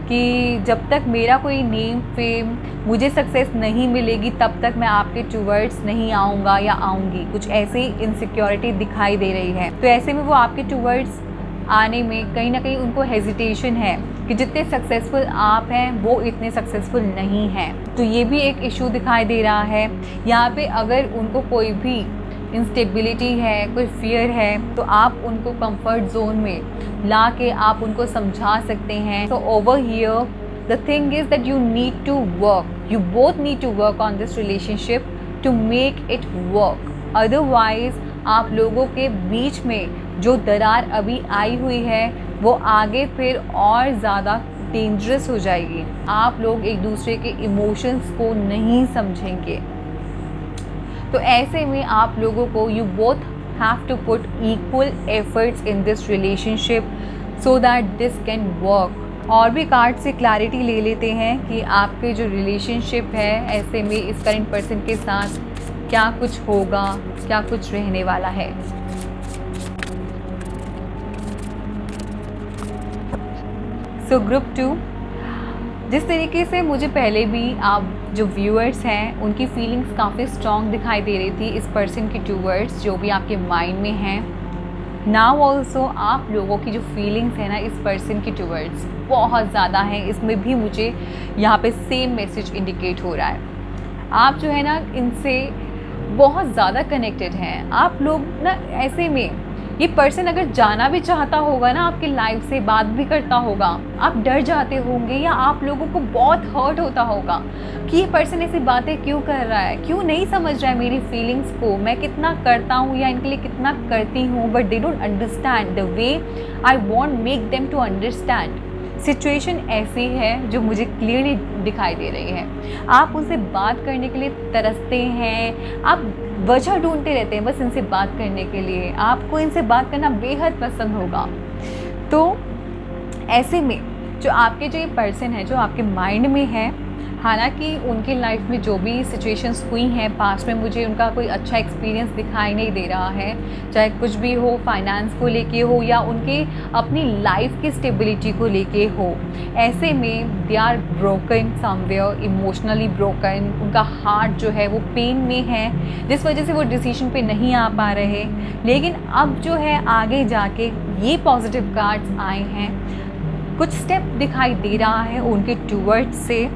कि जब तक मेरा कोई नेम फेम मुझे सक्सेस नहीं मिलेगी तब तक मैं आपके टुवर्ड्स नहीं आऊँगा या आऊँगी, कुछ ऐसे ही इनसिक्योरिटी दिखाई दे रही है। तो ऐसे में वो आपके टुवर्ड्स आने में कहीं ना कहीं उनको हेजिटेशन है कि जितने सक्सेसफुल आप हैं वो इतने सक्सेसफुल नहीं हैं। तो ये भी एक इशू दिखाई दे रहा है। यहाँ पे अगर उनको कोई भी इंस्टेबिलिटी है, कोई फियर है, तो आप उनको कंफर्ट जोन में ला के आप उनको समझा सकते हैं। तो over here the thing is that you need to work, you both need to work on this relationship to make it work. Otherwise आप लोगों के बीच में जो दरार अभी आई हुई है वो आगे फिर और ज़्यादा डेंजरस हो जाएगी। आप लोग एक दूसरे के इमोशंस को नहीं समझेंगे। तो ऐसे में आप लोगों को you both have to put equal efforts in this relationship so that this can work. और भी कार्ड से क्लैरिटी ले लेते हैं कि आपके जो रिलेशनशिप है ऐसे में इस करंट पर्सन के साथ क्या कुछ होगा, क्या कुछ रहने वाला है। सो ग्रुप 2, जिस तरीके से मुझे पहले भी आप जो व्यूअर्स हैं उनकी फीलिंग्स काफ़ी स्ट्रॉन्ग दिखाई दे रही थी इस पर्सन के टूवर्ड्स, जो भी आपके माइंड में हैं। नाउ ऑल्सो आप लोगों की जो फीलिंग्स है ना इस पर्सन के टूवर्ड्स बहुत ज़्यादा हैं। इसमें भी मुझे यहाँ पे सेम मैसेज इंडिकेट हो रहा है। आप जो है ना इनसे बहुत ज़्यादा कनेक्टेड हैं। आप लोग ना ऐसे में ये पर्सन अगर जाना भी चाहता होगा ना आपकी लाइफ से, बात भी करता होगा, आप डर जाते होंगे या आप लोगों को बहुत हर्ट होता होगा कि ये पर्सन ऐसी बातें क्यों कर रहा है, क्यों नहीं समझ रहा है मेरी फीलिंग्स को, मैं कितना करता हूँ या इनके लिए कितना करती हूँ, but they don't understand the way I want make them to understand. Situation ऐसी है जो मुझे क्लियरली दिखाई दे रही है। आप उनसे बात करने के लिए तरसते हैं, आप वजह ढूंढते रहते हैं बस इनसे बात करने के लिए, आपको इनसे बात करना बेहद पसंद होगा। तो ऐसे में जो आपके जो ये पर्सन है जो आपके माइंड में है, हालांकि उनकी लाइफ में जो भी सिचुएशंस हुई हैं पास्ट में, मुझे उनका कोई अच्छा एक्सपीरियंस दिखाई नहीं दे रहा है, चाहे कुछ भी हो, फाइनेंस को लेके हो या उनके अपनी लाइफ की स्टेबिलिटी को लेके हो। ऐसे में they are broken somewhere, emotionally broken. उनका हार्ट जो है वो पेन में है, जिस वजह से वो डिसीजन पे नहीं आ पा रहे। लेकिन अब जो है आगे जाके ये पॉजिटिव कार्ड्स आए हैं, कुछ स्टेप दिखाई दे रहा है उनके टूवर्ड्स से।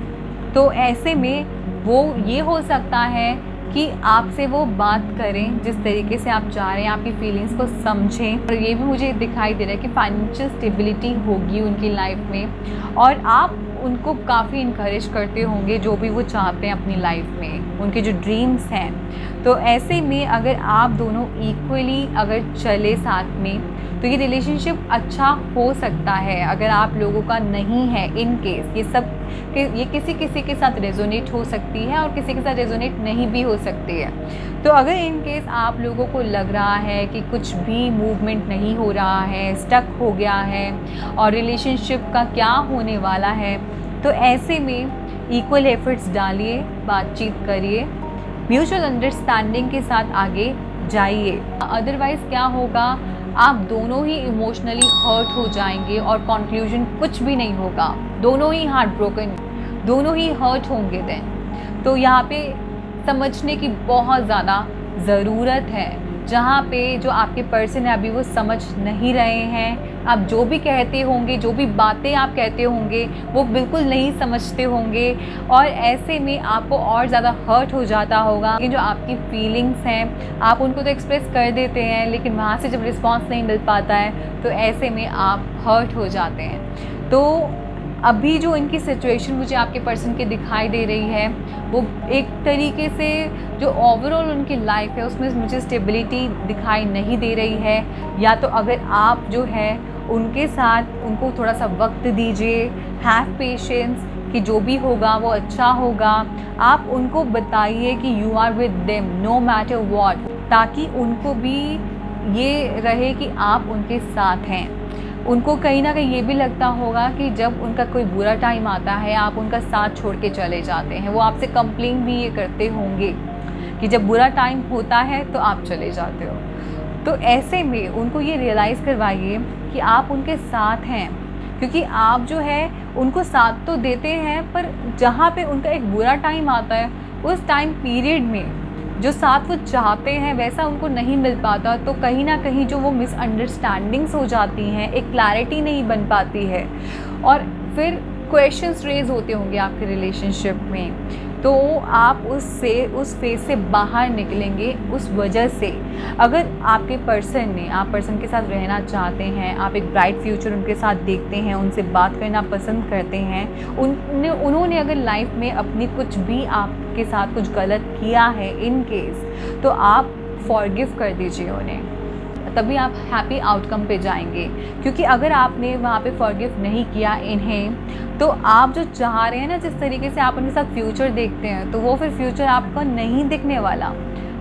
तो ऐसे में वो ये हो सकता है कि आपसे वो बात करें जिस तरीके से आप चाह रहे हैं, आपकी फीलिंग्स को समझें। और ये भी मुझे दिखाई दे रहा है कि फाइनेंशियल स्टेबिलिटी होगी उनकी लाइफ में और आप उनको काफ़ी इनकरेज करते होंगे जो भी वो चाहते हैं अपनी लाइफ में, उनके जो ड्रीम्स हैं। तो ऐसे में अगर आप दोनों इक्वली अगर चले साथ में तो ये रिलेशनशिप अच्छा हो सकता है। अगर आप लोगों का नहीं है, इन केस ये किसी किसी के साथ रेजोनेट हो सकती है और किसी के साथ रेजोनेट नहीं भी हो सकती है। तो अगर इन केस आप लोगों को लग रहा है कि कुछ भी मूवमेंट नहीं हो रहा है, स्टक हो गया है और रिलेशनशिप का क्या होने वाला है, तो ऐसे में इक्वल एफर्ट्स डालिए, बातचीत करिए, म्यूचुअल अंडरस्टैंडिंग के साथ आगे जाइए। अदरवाइज़ क्या होगा, आप दोनों ही इमोशनली हर्ट हो जाएंगे और कंक्लूजन कुछ भी नहीं होगा, दोनों ही हार्ट ब्रोकन, दोनों ही हर्ट होंगे देन। तो यहाँ पे समझने की बहुत ज़्यादा ज़रूरत है। जहाँ पे जो आपके पर्सन है अभी वो समझ नहीं रहे हैं, आप जो भी कहते होंगे, जो भी बातें आप कहते होंगे वो बिल्कुल नहीं समझते होंगे और ऐसे में आपको और ज़्यादा हर्ट हो जाता होगा। लेकिन जो आपकी फीलिंग्स हैं आप उनको तो एक्सप्रेस कर देते हैं, लेकिन वहाँ से जब रिस्पॉन्स नहीं मिल पाता है तो ऐसे में आप हर्ट हो जाते हैं। तो अभी जो इनकी सिचुएशन मुझे आपके पर्सन की दिखाई दे रही है वो एक तरीके से जो ओवरऑल उनकी लाइफ है उसमें मुझे स्टेबिलिटी दिखाई नहीं दे रही है। या तो अगर आप जो है उनके साथ उनको थोड़ा सा वक्त दीजिए, हैव पेशेंस कि जो भी होगा वो अच्छा होगा। आप उनको बताइए कि you are with them no matter what, ताकि उनको भी ये रहे कि आप उनके साथ हैं। उनको कहीं ना कहीं ये भी लगता होगा कि जब उनका कोई बुरा टाइम आता है आप उनका साथ छोड़ के चले जाते हैं। वो आपसे कंप्लेन भी ये करते होंगे कि जब बुरा टाइम होता है तो आप चले जाते हो। तो ऐसे में उनको ये रियलाइज़ करवाइए कि आप उनके साथ हैं, क्योंकि आप जो है उनको साथ तो देते हैं पर जहाँ पे उनका एक बुरा टाइम आता है उस टाइम पीरियड में जो साथ वो चाहते हैं वैसा उनको नहीं मिल पाता। तो कहीं ना कहीं जो वो मिसअंडरस्टैंडिंग्स हो जाती हैं, एक क्लैरिटी नहीं बन पाती है और फिर क्वेश्चंस रेज होते होंगे आपके रिलेशनशिप में तो आप उस फेज़ से बाहर निकलेंगे। उस वजह से अगर आपके आप पर्सन के साथ रहना चाहते हैं, आप एक ब्राइट फ्यूचर उनके साथ देखते हैं, उनसे बात करना पसंद करते हैं, उन्होंने अगर लाइफ में अपनी कुछ भी आपके साथ कुछ गलत किया है इन केस, तो आप फॉरगिव कर दीजिए उन्हें, तभी आप हैप्पी आउटकम पे जाएंगे। क्योंकि अगर आपने वहाँ पे फॉरगिव नहीं किया इन्हें, तो आप जो चाह रहे हैं ना, जिस तरीके से आप उनके साथ फ्यूचर देखते हैं, तो वो फिर फ्यूचर आपका नहीं दिखने वाला।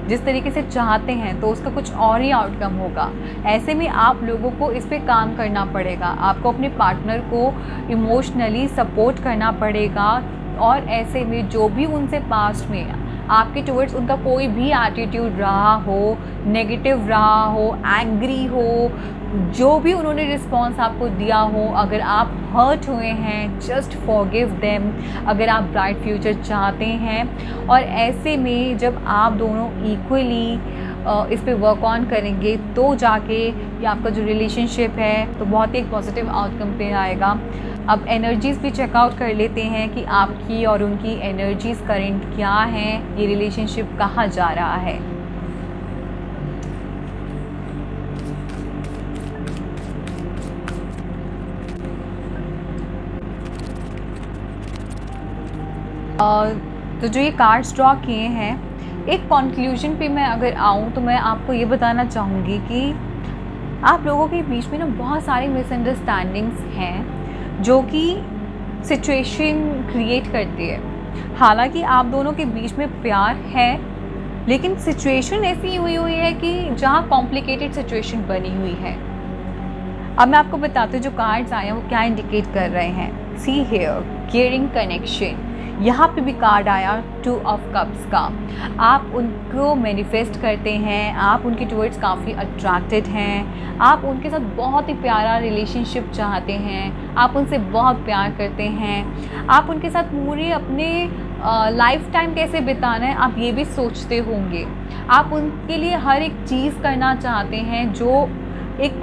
जिस तरीके से चाहते हैं तो उसका कुछ और ही आउटकम होगा। ऐसे में आप लोगों को इस पे काम करना पड़ेगा, आपको अपने पार्टनर को इमोशनली सपोर्ट करना पड़ेगा। और ऐसे में जो भी उनसे पास्ट में आपके टुवर्ड्स उनका कोई भी एटीट्यूड रहा हो, नेगेटिव रहा हो, एंग्री हो, जो भी उन्होंने रिस्पॉन्स आपको दिया हो, अगर आप हर्ट हुए हैं, जस्ट फॉरगिव देम। अगर आप ब्राइट फ्यूचर चाहते हैं, और ऐसे में जब आप दोनों इक्वली इस पे वर्क ऑन करेंगे, तो जाके ये आपका जो रिलेशनशिप है तो बहुत ही एक पॉजिटिव आउटकम पे आएगा। अब एनर्जीज़ भी चेकआउट कर लेते हैं कि आपकी और उनकी एनर्जीज़ करंट क्या हैं, ये रिलेशनशिप कहाँ जा रहा है। तो जो ये कार्ड्स ड्रॉ किए हैं, एक कंक्लूजन पे मैं अगर आऊँ तो मैं आपको ये बताना चाहूँगी कि आप लोगों के बीच में ना बहुत सारी मिसअंडरस्टैंडिंग्स हैं जो कि सिचुएशन क्रिएट करती है। हालांकि आप दोनों के बीच में प्यार है, लेकिन सिचुएशन ऐसी हुई है कि जहाँ कॉम्प्लिकेटेड सिचुएशन बनी हुई है। अब मैं आपको बताती हूँ जो कार्ड्स आए हैं वो क्या इंडिकेट कर रहे हैं। See here, caring connection. यहाँ पे भी कार्ड आया 2 ऑफ कप्स का। आप उनको मैनिफेस्ट करते हैं, आप उनके टुवर्ड्स काफ़ी अट्रैक्टेड हैं, आप उनके साथ बहुत ही प्यारा रिलेशनशिप चाहते हैं, आप उनसे बहुत प्यार करते हैं, आप उनके साथ पूरे अपने लाइफ टाइम कैसे बिताना है आप ये भी सोचते होंगे। आप उनके लिए हर एक चीज़ करना चाहते हैं जो एक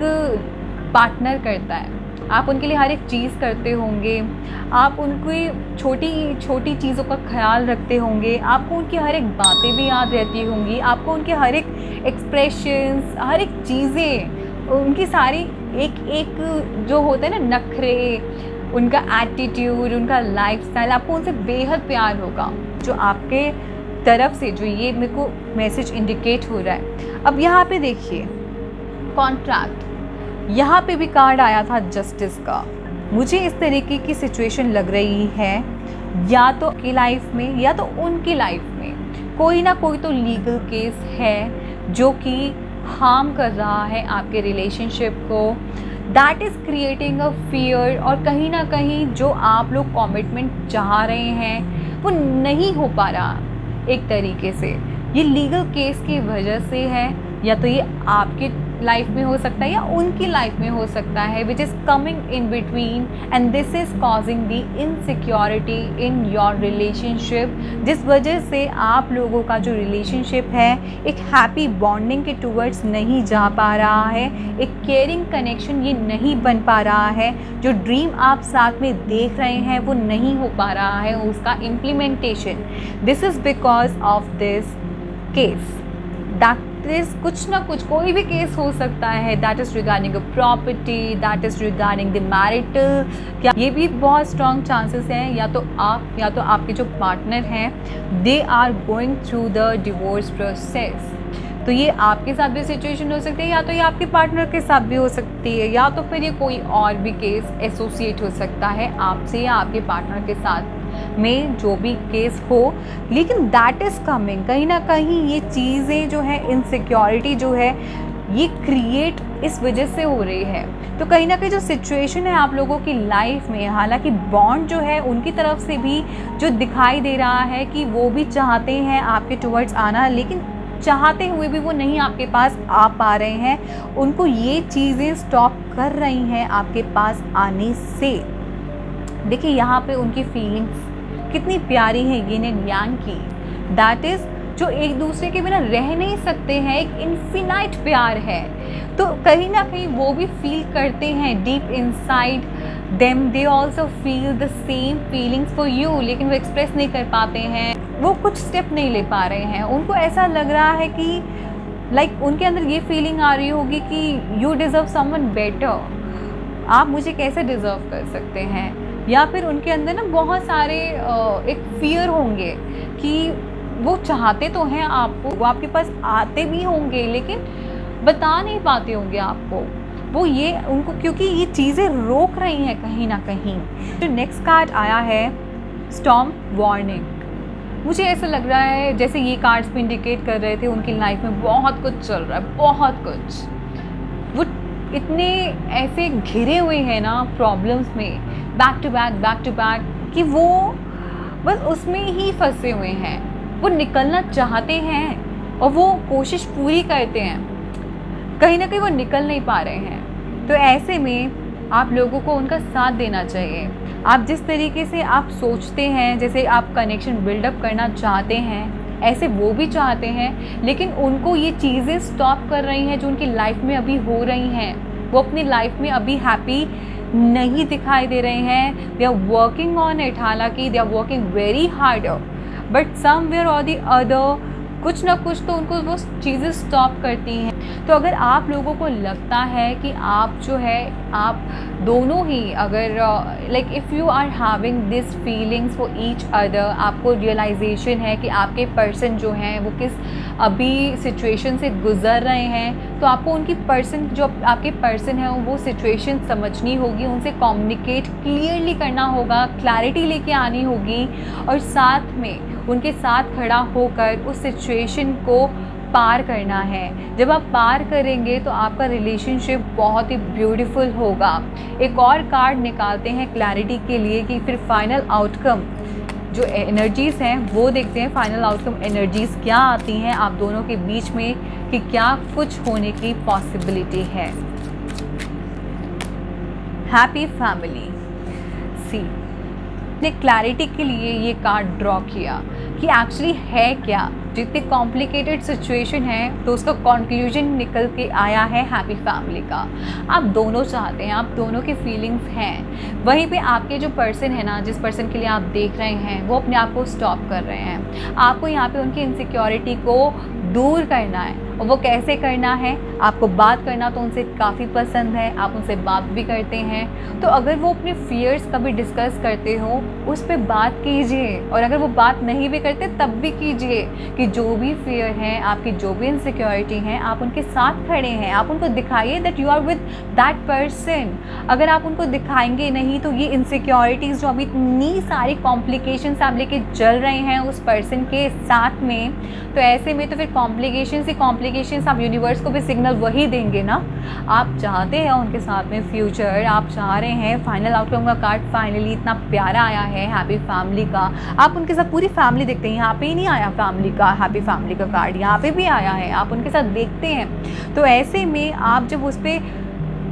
पार्टनर करता है। आप उनके लिए हर एक चीज़ करते होंगे, आप उनकी छोटी छोटी चीज़ों का ख्याल रखते होंगे, आपको उनकी हर एक बातें भी याद रहती होंगी, आपको उनके हर एक एक्सप्रेशंस, हर एक चीज़ें, उनकी सारी एक एक जो होते हैं ना नखरे, उनका एटीट्यूड, उनका लाइफस्टाइल, आपको उनसे बेहद प्यार होगा। जो आपके तरफ से जो ये मेरे को मैसेज इंडिकेट हो रहा है। अब यहाँ पे देखिए कॉन्ट्रैक्ट, यहाँ पे भी कार्ड आया था जस्टिस का। मुझे इस तरीके की सिचुएशन लग रही है, या तो आपकी लाइफ में या तो उनकी लाइफ में कोई ना कोई तो लीगल केस है जो कि हार्म कर रहा है आपके रिलेशनशिप को। That is creating a fear, और कहीं ना कहीं जो आप लोग कमिटमेंट चाह रहे हैं वो नहीं हो पा रहा एक तरीके से। ये लीगल केस की वजह से है, या तो ये आपकी लाइफ में हो सकता है या उनकी लाइफ में हो सकता है, which is coming in between, and this is causing the insecurity in your relationship, जिस वजह से आप लोगों का जो रिलेशनशिप है एक हैप्पी बॉन्डिंग के टूवर्ड्स नहीं जा पा रहा है, एक केयरिंग कनेक्शन ये नहीं बन पा रहा है, जो ड्रीम आप साथ में देख रहे हैं वो नहीं हो पा रहा है उसका implementation. This is because of this case. That is कुछ ना कुछ, कोई भी केस हो सकता है, that is regarding a property, that is regarding the marital, क्या ये भी बहुत स्ट्रॉन्ग चांसेस हैं, या तो आप या तो आपके जो पार्टनर हैं they are going through the divorce process. तो ये आपके साथ भी सिचुएशन हो सकती है, या तो ये आपके पार्टनर के साथ भी हो सकती है, या तो फिर ये कोई और भी केस एसोसिएट हो सकता है आपसे या आपके पार्टनर के साथ में, जो भी केस हो। लेकिन दैट इज़ कमिंग, कहीं ना कहीं ये चीज़ें जो है, इनसिक्योरिटी जो है ये क्रिएट इस वजह से हो रही है। तो कहीं ना कहीं जो सिचुएशन है आप लोगों की लाइफ में, हालांकि बॉन्ड जो है उनकी तरफ से भी जो दिखाई दे रहा है कि वो भी चाहते हैं आपके टुवर्ड्स आना, लेकिन चाहते हुए भी वो नहीं आपके पास आ पा रहे हैं, उनको ये चीज़ें स्टॉप कर रही हैं आपके पास आने से। देखिए यहाँ पे उनकी फीलिंग्स कितनी प्यारी है, यिन एंड यांग की, दैट इज़ जो एक दूसरे के बिना रह नहीं सकते हैं, एक इन्फिनाइट प्यार है। तो कहीं ना कहीं वो भी फील करते हैं deep inside them they also feel the same feelings for you, लेकिन वो एक्सप्रेस नहीं कर पाते हैं, वो कुछ स्टेप नहीं ले पा रहे हैं। उनको ऐसा लग रहा है कि उनके अंदर ये फीलिंग आ रही होगी कि यू डिज़र्व समवन बेटर, आप मुझे कैसे डिज़र्व कर सकते हैं। या फिर उनके अंदर ना बहुत सारे एक फियर होंगे कि वो चाहते तो हैं आपको, वो आपके पास आते भी होंगे लेकिन बता नहीं पाते होंगे आपको। वो ये उनको क्योंकि ये चीज़ें रोक रही हैं कहीं ना कहीं। जो नेक्स्ट कार्ड आया है स्टॉर्म वार्निंग, मुझे ऐसा लग रहा है जैसे ये कार्ड्स भी इंडिकेट कर रहे थे उनकी लाइफ में बहुत कुछ चल रहा है, बहुत कुछ। वो इतने ऐसे घिरे हुए हैं ना प्रॉब्लम्स में, बैक टू बैक कि वो बस उसमें ही फंसे हुए हैं। वो निकलना चाहते हैं और वो कोशिश पूरी करते हैं, कहीं ना कहीं वो निकल नहीं पा रहे हैं। तो ऐसे में आप लोगों को उनका साथ देना चाहिए। आप जिस तरीके से आप सोचते हैं, जैसे आप कनेक्शन बिल्डअप करना चाहते हैं, ऐसे वो भी चाहते हैं, लेकिन उनको ये चीज़ें स्टॉप कर रही हैं जो उनकी लाइफ में अभी हो रही हैं। वो अपनी लाइफ में अभी हैप्पी नहीं दिखाई दे रहे हैं। They are working on it, हालांकि they are working very hard, but somewhere or the other कुछ ना कुछ तो उनको वो चीज़ें स्टॉप करती हैं। तो अगर आप लोगों को लगता है कि आप जो है आप दोनों ही अगर if you are having this feelings for each other, आपको रियलाइजेशन है कि आपके पर्सन जो हैं वो किस अभी सिचुएशन से गुज़र रहे हैं, तो आपको उनकी पर्सन जो आपके पर्सन है वो सिचुएशन समझनी होगी, उनसे कम्युनिकेट क्लियरली करना होगा, क्लैरिटी लेके आनी होगी और साथ में उनके साथ खड़ा होकर उस सिचुएशन को पार करना है। जब आप पार करेंगे तो आपका रिलेशनशिप बहुत ही ब्यूटीफुल होगा। एक और कार्ड निकालते हैं क्लैरिटी के लिए कि फिर फाइनल आउटकम जो एनर्जीज़ हैं वो देखते हैं। फाइनल आउटकम एनर्जीज़ क्या आती हैं आप दोनों के बीच में, कि क्या कुछ होने की पॉसिबिलिटी है। Happy family. सी ने क्लैरिटी के लिए ये कार्ड ड्रॉ किया कि एक्चुअली है क्या। जितनी कॉम्प्लिकेटेड सिचुएशन है तो उसका कंक्लूजन निकल के आया है हैप्पी फैमिली का। आप दोनों चाहते हैं, आप दोनों की फीलिंग्स हैं, वहीं पे आपके जो पर्सन है ना, जिस पर्सन के लिए आप देख रहे हैं, वो अपने आप को स्टॉप कर रहे हैं। आपको यहाँ पे उनकी इनसिक्योरिटी को दूर करना है। और वो कैसे करना है? आपको बात करना तो उनसे काफ़ी पसंद है, आप उनसे बात भी करते हैं, तो अगर वो अपने फियर्स कभी डिस्कस करते हो उस पर बात कीजिए। और अगर वो बात नहीं भी करते तब भी कीजिए कि जो भी फियर है, आपकी जो भी इनसिक्योरिटी है, आप उनके साथ खड़े हैं। आप उनको दिखाइए that you are with that person. अगर आप उनको दिखाएंगे नहीं तो ये इनसिक्योरिटीज़ जो अभी इतनी सारी कॉम्प्लिकेशंस आप लेके चल रहे हैं उस पर्सन के साथ में, तो ऐसे में तो फिर कॉम्प्लिकेशंस आप यूनिवर्स को भी सिग्नल वही देंगे ना। आप चाहते हैं उनके साथ में फ्यूचर, आप चाह रहे हैं। फाइनल आउटकम का कार्ड फाइनली इतना प्यारा आया है हैप्पी फैमिली का। आप उनके साथ पूरी फैमिली देखते हैं, यहाँ पे ही नहीं आया फैमिली का हैप्पी फैमिली का कार्ड, यहाँ पे भी आया है, आप उनके साथ देखते हैं। तो ऐसे में आप जब उस पर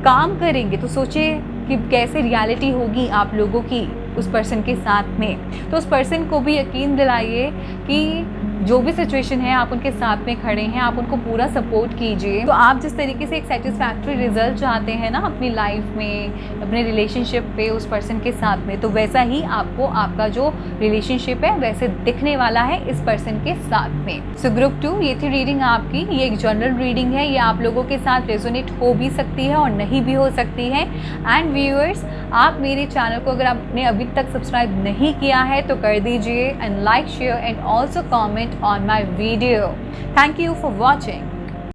काम करेंगे तो सोचिए कि कैसे रियलिटी होगी आप लोगों की उस पर्सन के साथ में। तो उस पर्सन को भी यकीन दिलाइए कि जो भी सिचुएशन है आप उनके साथ में खड़े हैं, आप उनको पूरा सपोर्ट कीजिए। तो आप जिस तरीके से एक सेटिस्फैक्ट्री रिजल्ट चाहते हैं ना अपनी लाइफ में, अपने रिलेशनशिप पे उस पर्सन के साथ में, तो वैसा ही आपको आपका जो रिलेशनशिप है वैसे दिखने वाला है इस पर्सन के साथ में। सो ग्रुप 2 ये थी रीडिंग आपकी। ये एक जनरल रीडिंग है, ये आप लोगों के साथ रेजोनेट हो भी सकती है और नहीं भी हो सकती है। एंड व्यूअर्स, आप मेरे चैनल को अगर आपने अभी तक सब्सक्राइब नहीं किया है तो कर दीजिए, and like, share and also comment on my video. Thank you for watching.